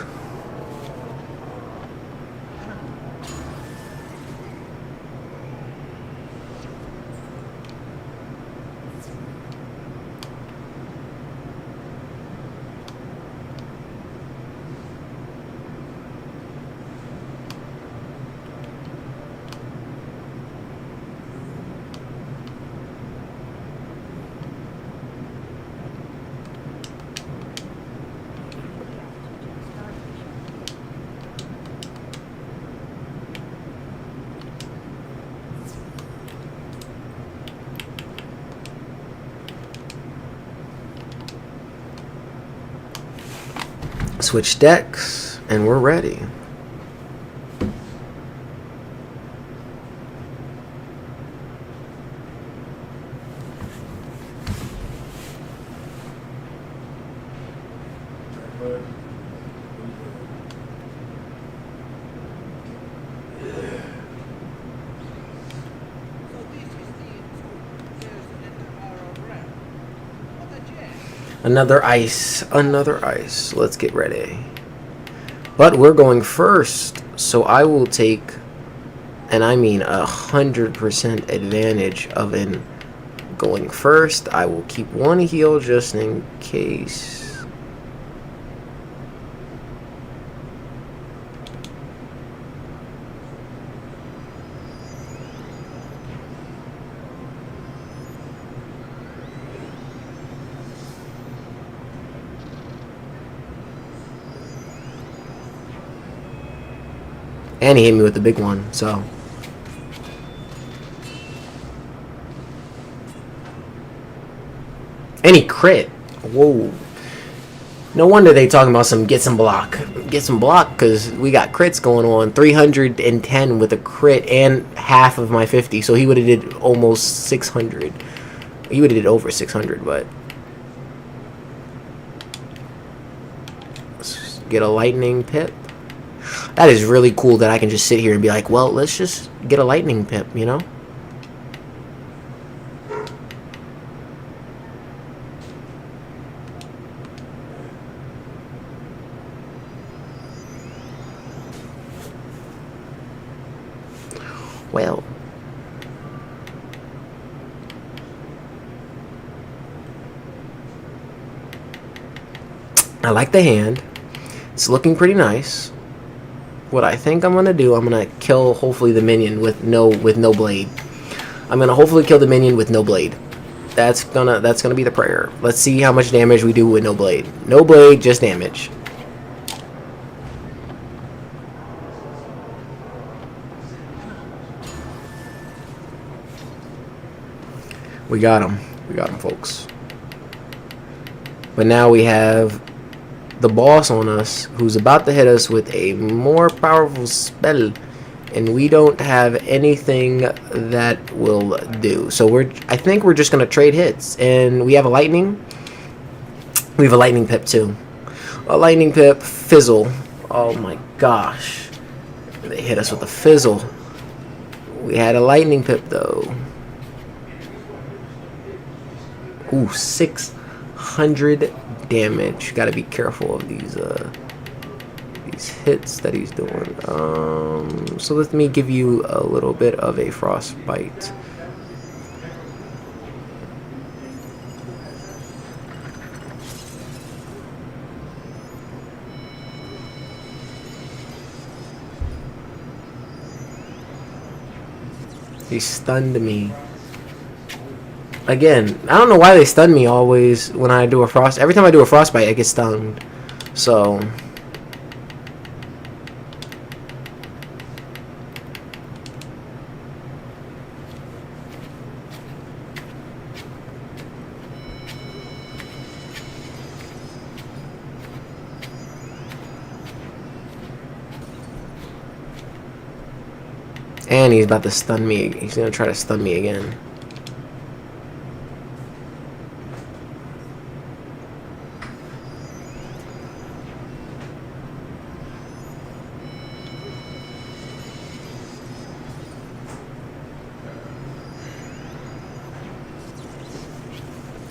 Switch decks, and we're ready. Another ice, another ice. Let's get ready. But we're going first, so I will take, and I mean 100% advantage of in going first. I will keep one heal just in case. And he hit me with the big one, so. And he crit. Whoa. No wonder they talking about some get some block. Get some block, because we got crits going on. 310 with a crit and half of my 50. So he would have did almost 600. He would have did over 600, but. Let's get a lightning pip. That is really cool that I can just sit here and be like, well, let's just get a lightning pip, you know? Well. I like the hand. It's looking pretty nice. What I think I'm gonna do, I'm gonna kill hopefully the minion with no blade. I'm gonna hopefully kill the minion with no blade. That's gonna be the prayer. Let's see how much damage we do with no blade. No blade, just damage. We got him. We got him, folks. But now we have the boss on us, who's about to hit us with a more powerful spell, and we don't have anything that will do. So I think we're just gonna trade hits, and we have a lightning. We have a lightning pip too. A lightning pip, fizzle. Oh my gosh, they hit us with a fizzle. We had a lightning pip though. Ooh, 600 damage. Gotta be careful of these hits that he's doing. So let me give you a little bit of a frostbite. He stunned me. Again, I don't know why they stun me always when I do a frost. Every time I do a frostbite, I get stunned. So. And he's about to stun me. He's going to try to stun me again.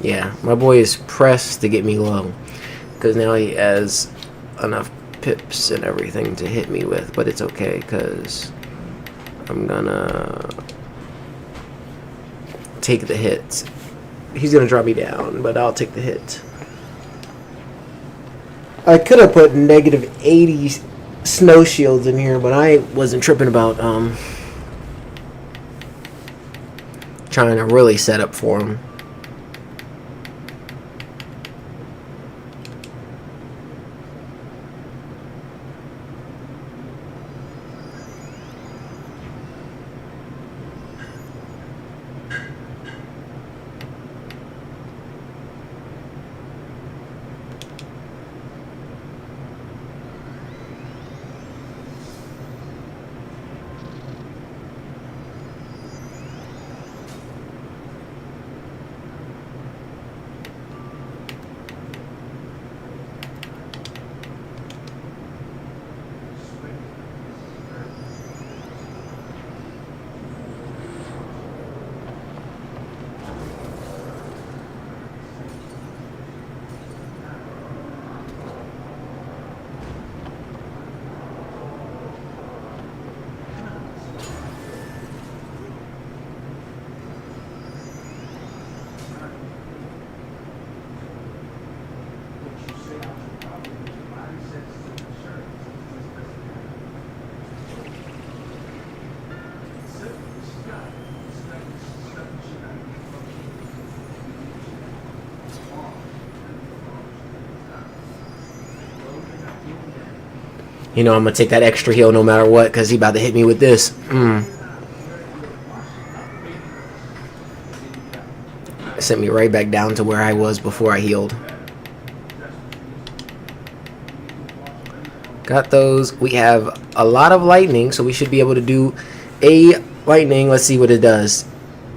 Yeah, my boy is pressed to get me low. Because now he has enough pips and everything to hit me with. But it's okay, because I'm gonna take the hit. He's gonna drop me down, but I'll take the hit. I could have put negative 80 snow shields in here, but I wasn't tripping about trying to really set up for him. You know I'm gonna take that extra heal no matter what, because he about to hit me with this. Sent me right back down to where I was before I healed. Got those. We have a lot of lightning, so we should be able to do a lightning. Let's see what it does.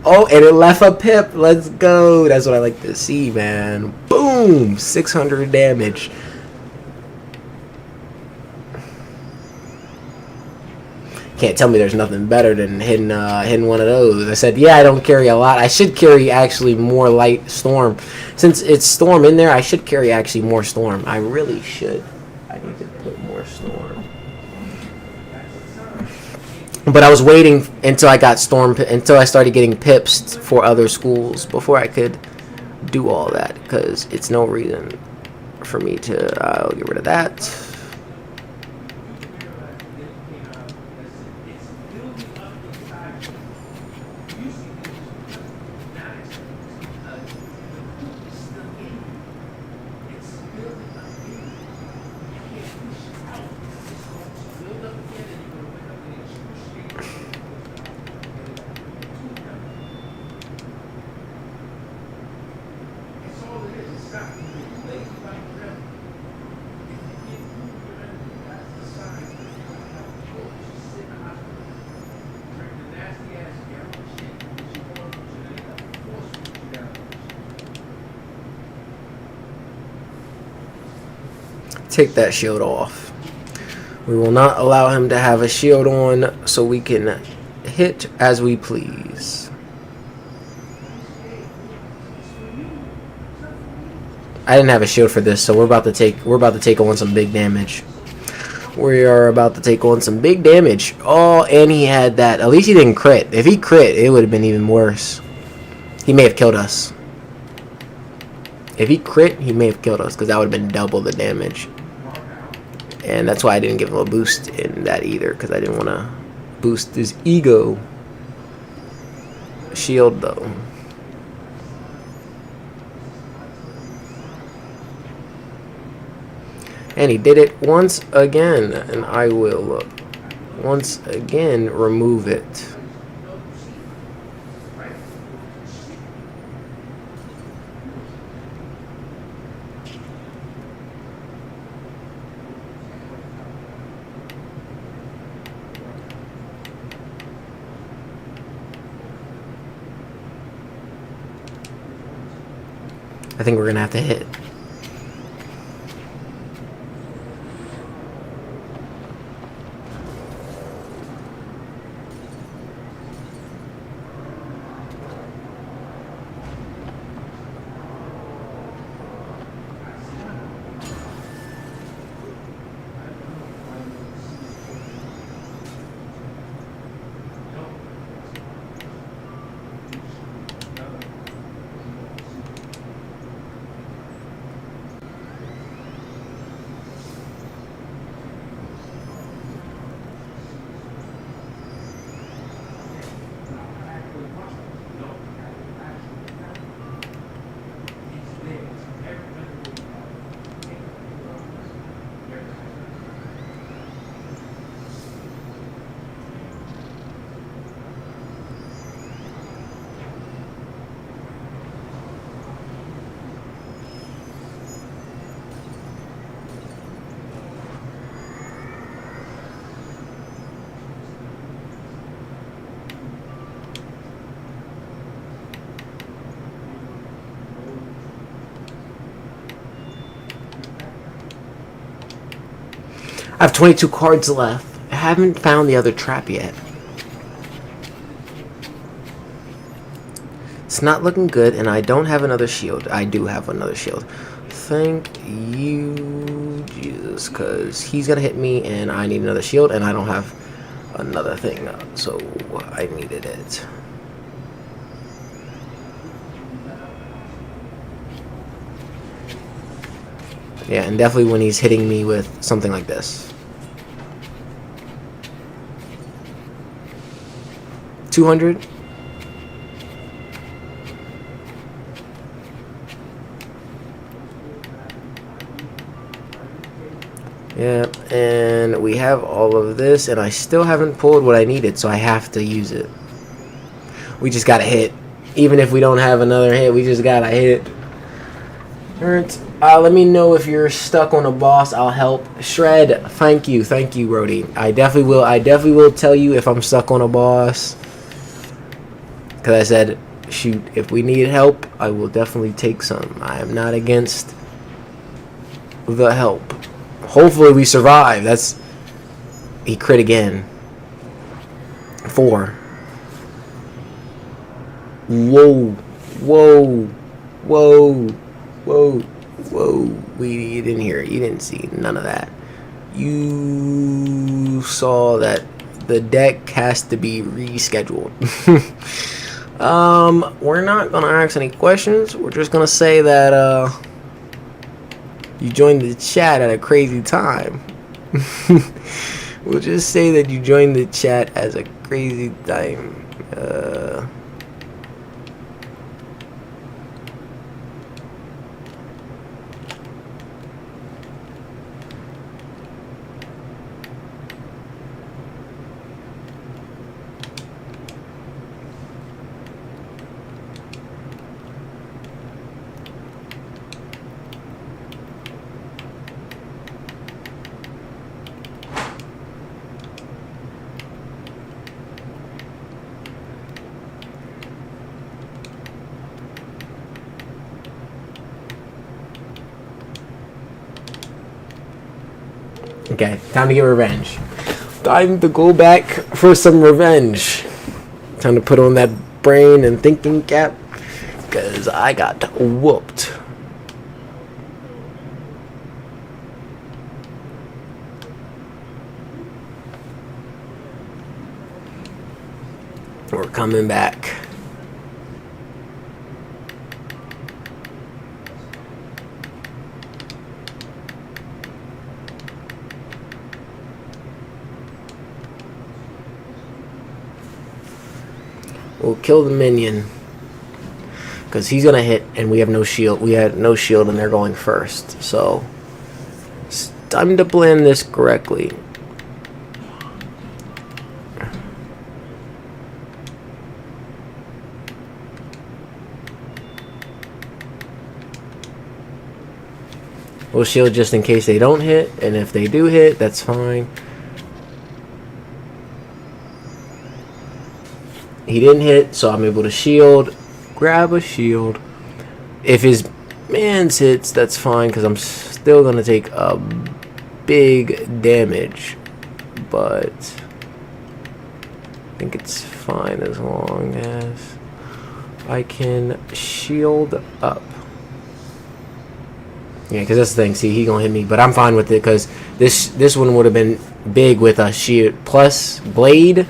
Oh, and it left a pip. Let's go. That's what I like to see, man. Boom! 600 damage. Can't tell me there's nothing better than hitting one of those. I said, yeah, I don't carry a lot. I should carry actually more light storm. Since it's storm in there, I should carry actually more storm. I really should. I need to put more storm. But I was waiting until I got until I started getting pips for other schools before I could do all that, because it's no reason for me to. I'll get rid of that. Take that shield off. We will not allow him to have a shield on, so we can hit as we please. I didn't have a shield for this, so we're about to take on some big damage. We are about to take on some big damage. Oh, and he had that. At least he didn't crit. If he crit, it would have been even worse. He may have killed us. If he crit, he may have killed us, because that would have been double the damage. And that's why I didn't give him a boost in that either, because I didn't want to boost his ego. Shield, though. And he did it once again, and I will once again remove it. I think we're gonna have to hit. I have 22 cards left. I haven't found the other trap yet. It's not looking good, and I don't have another shield. I do have another shield. Thank you, Jesus, because he's going to hit me, and I need another shield, and I don't have another thing, so I needed it. Yeah, and definitely when he's hitting me with something like this. 200. Yeah, and we have all of this, and I still haven't pulled what I needed, so I have to use it. We just gotta hit. Even if we don't have another hit, we just gotta hit. Alright, let me know if you're stuck on a boss. I'll help. Shred, thank you, Brody. I definitely will tell you if I'm stuck on a boss. Because I said, shoot, if we need help, I will definitely take some. I am not against the help. Hopefully we survive. That's... He crit again. 4. Whoa. Whoa. Whoa. Whoa. Whoa. You didn't hear it. You didn't see none of that. You saw that the deck has to be rescheduled. We're not gonna ask any questions. We're just gonna say that, you joined the chat at a crazy time. We'll just say that you joined the chat as a crazy time. Okay, time to get revenge. Time to go back for some revenge. Time to put on that brain and thinking cap, because I got whooped. We're coming back. We'll kill the minion, because he's gonna hit, and we have no shield. We had no shield, and they're going first. So it's time to plan this correctly. We'll shield just in case they don't hit, and if they do hit, that's fine. He didn't hit, so I'm able to shield. Grab a shield. If his man's hits, that's fine, because I'm still going to take a big damage. But I think it's fine as long as I can shield up. Yeah, because that's the thing. See, he going to hit me, but I'm fine with it, because this one would have been big with a shield plus blade.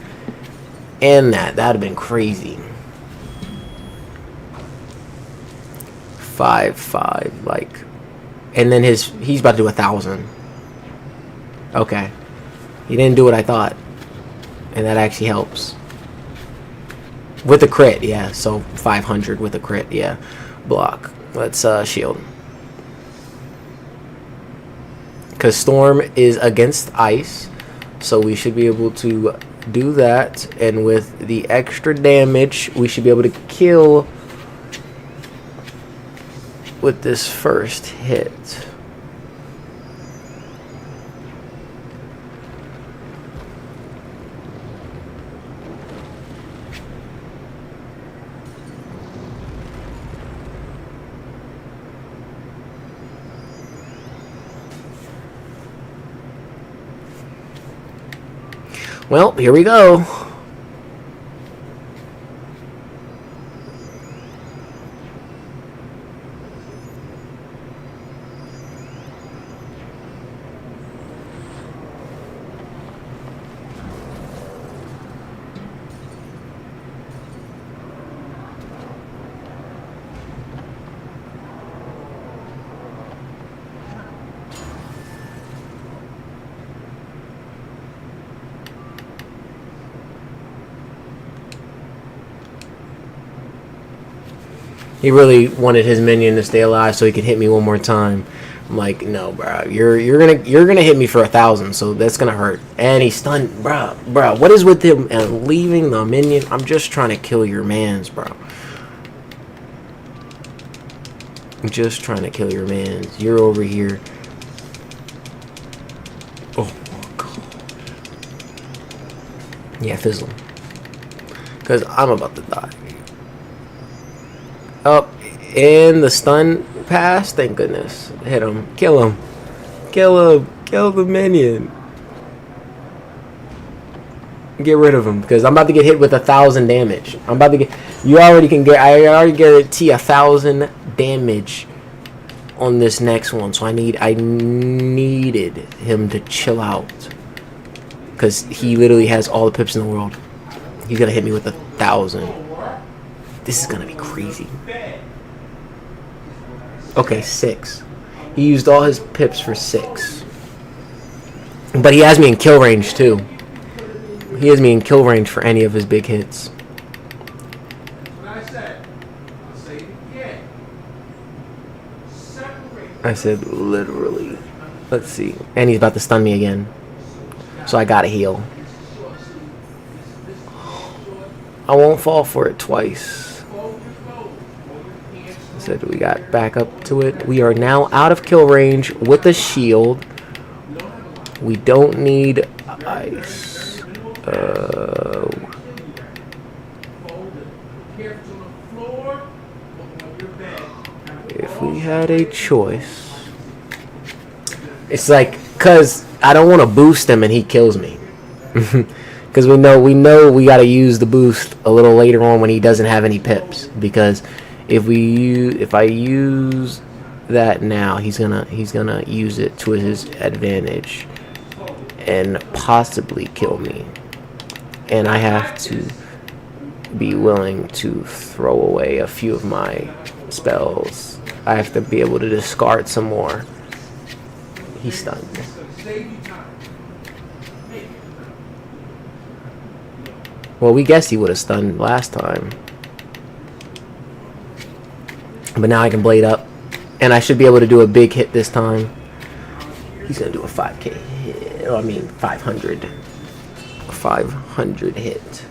And that would have been crazy. 5-5, like, and then he's about to do 1,000. Okay, he didn't do what I thought, and that actually helps with the crit. Yeah, so 500 with the crit. Yeah, block. Let's shield, because storm is against ice, so we should be able to do that, and with the extra damage we should be able to kill with this first hit. Well, here we go. He really wanted his minion to stay alive so he could hit me one more time. I'm like, no, bro, you're gonna hit me for 1,000, so that's gonna hurt. And he's stunned, bro. What is with him and leaving the minion? I'm just trying to kill your mans, bro. I'm just trying to kill your mans. You're over here. Oh my god. Yeah, fizzle. Cause I'm about to die. Up in the stun pass. Thank goodness. Hit him. Kill him. Kill him. Kill the minion. Get rid of him because I'm about to get hit with 1,000 damage. I'm about to get. You already can get. I already guarantee 1,000 damage on this next one. So I needed him to chill out because he literally has all the pips in the world. He's gonna hit me with 1,000. This is gonna be crazy. Okay, 6. He used all his pips for 6. But he has me in kill range too. He has me in kill range for any of his big hits. I said literally. Let's see. And he's about to stun me again. So I gotta heal. I won't fall for it twice. I said we got back up to it. We are now out of kill range with a shield. We don't need ice. If we had a choice, it's like, cause I don't want to boost him and he kills me. Because we know we got to use the boost a little later on when he doesn't have any pips. Because if I use that now, he's gonna use it to his advantage and possibly kill me. And I have to be willing to throw away a few of my spells. I have to be able to discard some more. He's stunned. Well, we guessed he would have stunned last time. But now I can blade up. And I should be able to do a big hit this time. He's going to do a 5k hit. I mean, 500. 500 hit.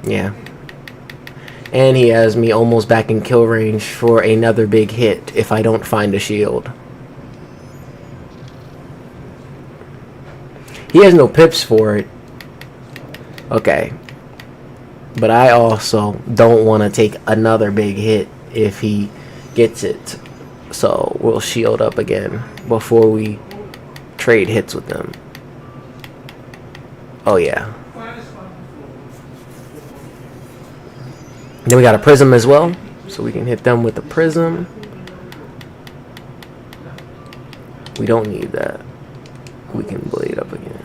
Yeah. And he has me almost back in kill range for another big hit if I don't find a shield. He has no pips for it. Okay. But I also don't want to take another big hit if he gets it. So we'll shield up again before we trade hits with them. Oh yeah. Then we got a prism as well, so we can hit them with the prism. We don't need that. We can blade up again.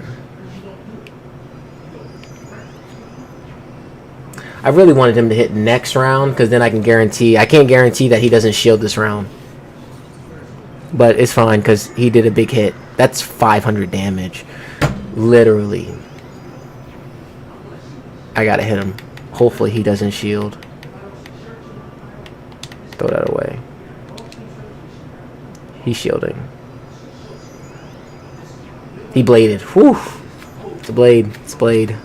I really wanted him to hit next round, because then I can't guarantee that he doesn't shield this round. But it's fine, because he did a big hit. That's 500 damage. Literally. I gotta hit him. Hopefully he doesn't shield. Throw that away. He's shielding. He bladed. Whew. It's a blade. It's a blade.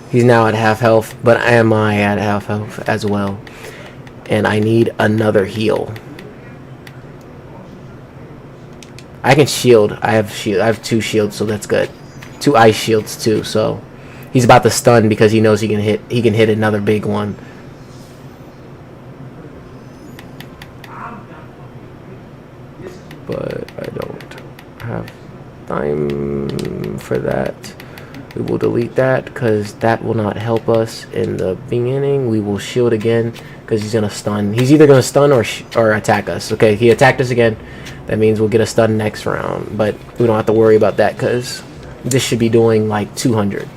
He's now at half health, but am I at half health as well? And I need another heal. I can shield. I have 2 shields, so that's good. 2 ice shields too. So he's about to stun because he knows he can hit. He can hit another big one. But I don't have time for that. We will delete that because that will not help us in the beginning. We will shield again because he's gonna stun. He's either gonna stun or attack us. Okay, he attacked us again. That means we'll get a stun next round, but we don't have to worry about that because this should be doing like 200.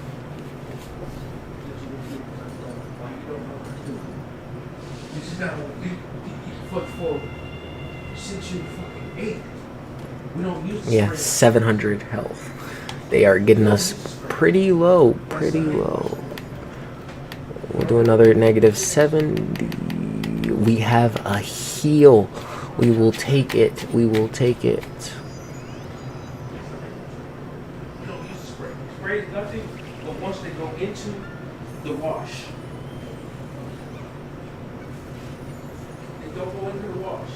Yeah, 700 health. They are getting us pretty low, We'll do another -70. We have a heal. We will take it. We will take it. You don't use spray. Spray is nothing, but once they go into the wash, they don't go into the wash.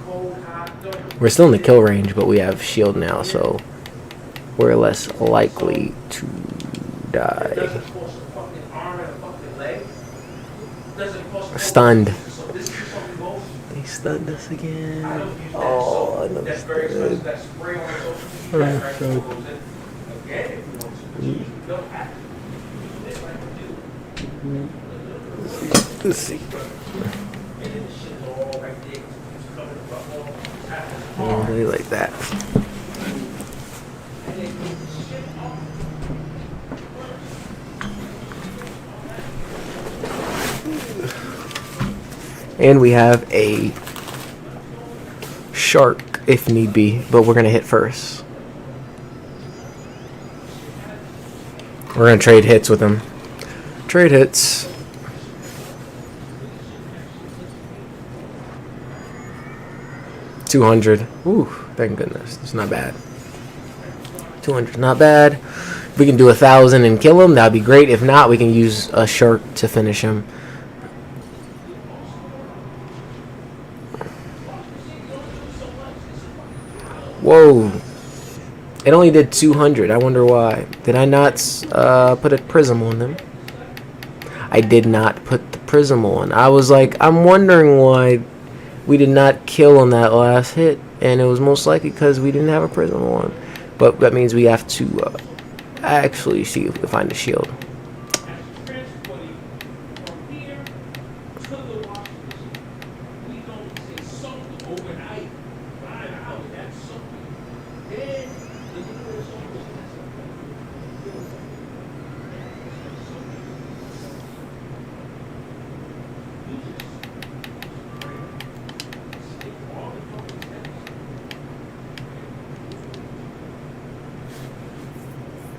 Cold, hot, don't. We're still in the kill range, but we have shield now, so we're less likely to die. It doesn't cost a fucking arm and a fucking leg. It doesn't cost a Stunned. So this is fucking goes. They stunned us again. I don't use that Oh, soap. That's very expensive. That spray on the social media. That right goes in. Again, if you want to. You don't have to. This like you do. Let's see. And then the shit is all right there. It's coming from all. Oh, really like that. And we have a shark if need be, but we're gonna hit first. We're gonna trade hits with him. Trade hits. $200. Ooh, thank goodness. It's not bad. 200, not bad. If we can do 1,000 and kill him, that'd be great. If not, we can use a shark to finish him. Whoa. It only did 200. I wonder why. Did I not put a prism on them? I did not put the prism on. I was like, I'm wondering why we did not kill on that last hit. And it was most likely because we didn't have a prism on. But that means we have to actually see if we can find a shield.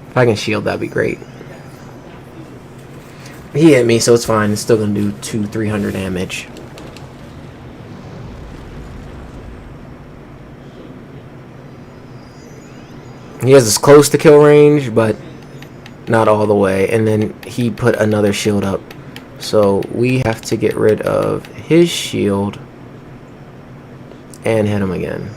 If I can shield, that'd be great. He hit me, so it's fine. It's still gonna do 200-300 damage. He has us close to kill range, but not all the way. And then he put another shield up. So we have to get rid of his shield and hit him again.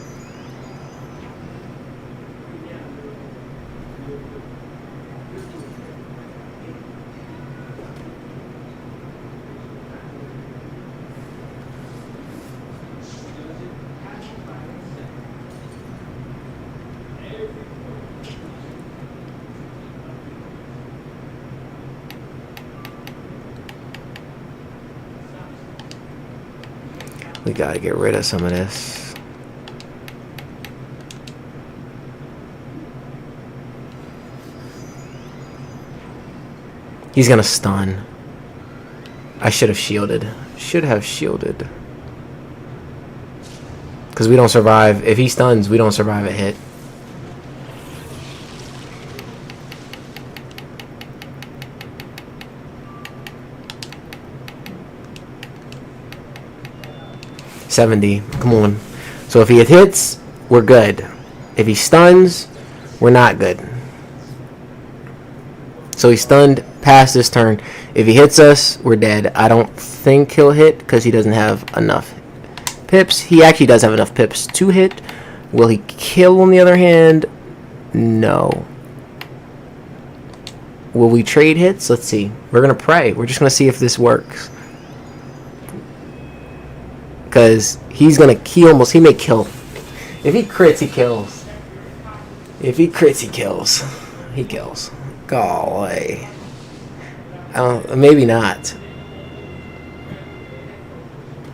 We gotta get rid of some of this. He's gonna stun. I should have shielded. Should have shielded. Because we don't survive. If he stuns, we don't survive a hit. $70. Come on. So if he hits, we're good. If he stuns, we're not good. So he stunned past this turn. If he hits us, we're dead. I don't think he'll hit because he doesn't have enough pips. He actually does have enough pips to hit. Will he kill on the other hand? No. Will we trade hits? Let's see. We're going to pray. We're just going to see if this works. Because he's going to... He may kill. If he crits, he kills. If he crits, he kills. He kills. Golly. Maybe not.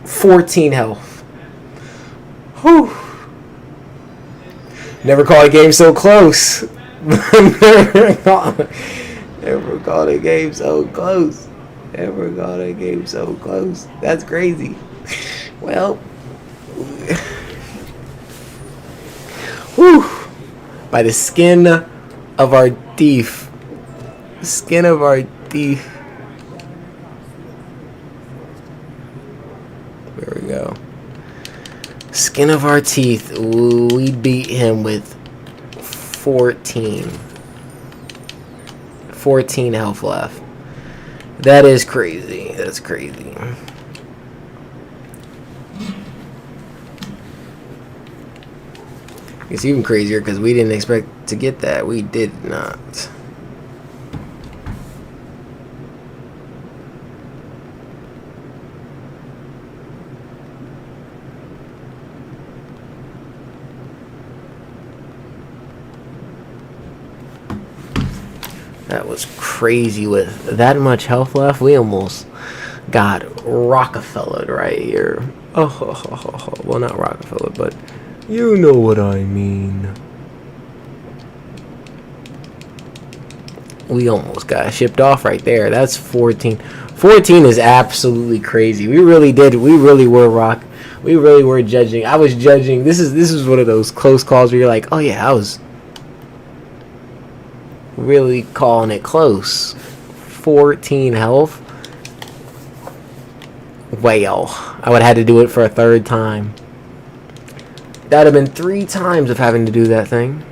14 health. Whew. Never caught a game so close. Never caught a game so close. Never caught a game so close. That's crazy. Well. Whew. By the skin of our teeth. Skin of our teeth. There we go. Skin of our teeth. We beat him with 14 health left. That is crazy. That's crazy. It's even crazier because we didn't expect to get that. We did not. That was crazy. With that much health left, we almost got Rockefellered right here. Oh, well, not Rockefeller, but you know what I mean. We almost got shipped off right there. That's 14. 14 is absolutely crazy. We really were judging. I was judging. This is one of those close calls where you're like, oh yeah, I was really calling it close. 14 health. Well, I would have had to do it for a third time. That would have been 3 times of having to do that thing.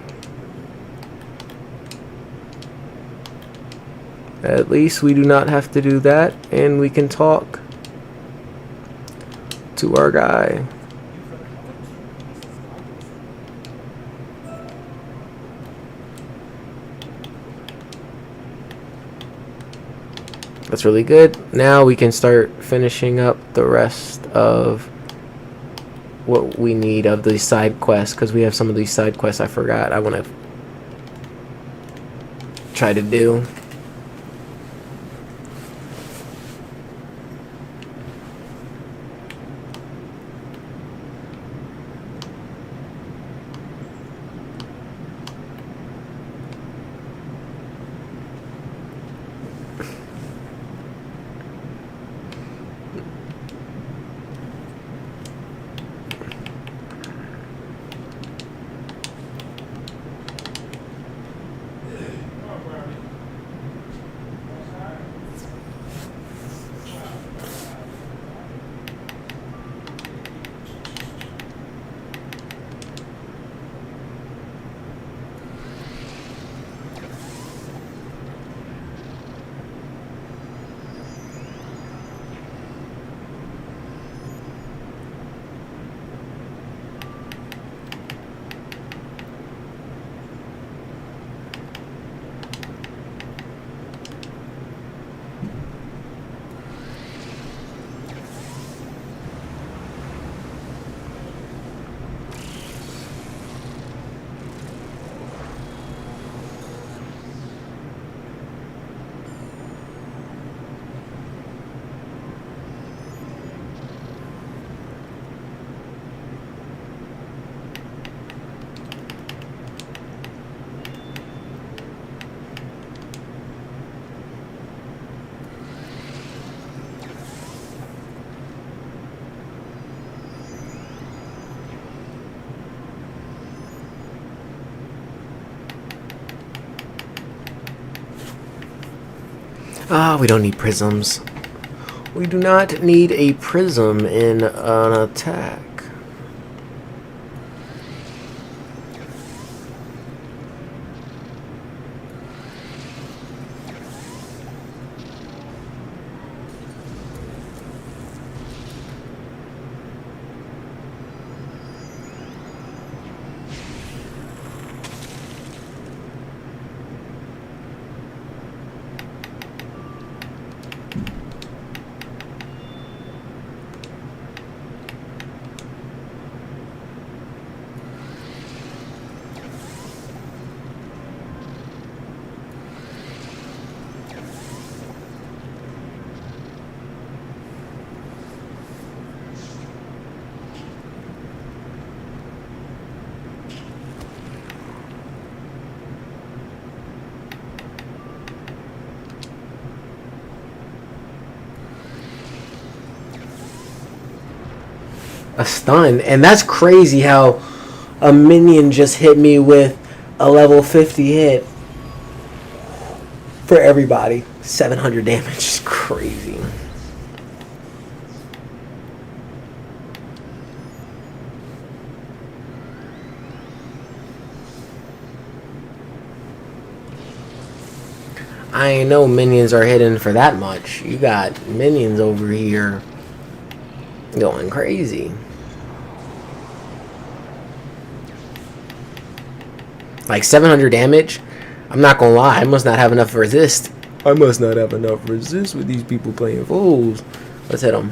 At least we do not have to do that, and we can talk to our guy. That's really good. Now we can start finishing up the rest of what we need of these side quests, because we have some of these side quests I forgot I want to try to do. We don't need prisms. We do not need a prism in an attack. a stun. And that's crazy how a minion just hit me with a level 50 hit for everybody. 700 damage is crazy. I ain't know minions are hidden for that much. You got minions over here going crazy. Like 700 damage? I'm not gonna lie, I must not have enough resist. I must not have enough resist with these people playing fools. Let's hit them.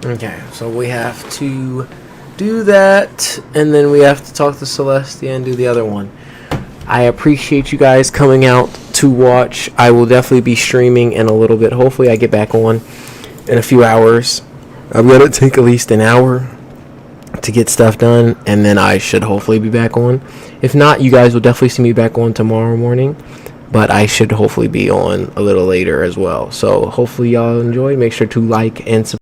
Okay, so we have to do that, and then we have to talk to Celestia and do the other one. I appreciate you guys coming out to watch. I will definitely be streaming in a little bit. Hopefully I get back on in a few hours. I'm going to take at least an hour to get stuff done, and then I should hopefully be back on. If not, you guys will definitely see me back on tomorrow morning, but I should hopefully be on a little later as well. So hopefully y'all enjoyed. Make sure to like and subscribe.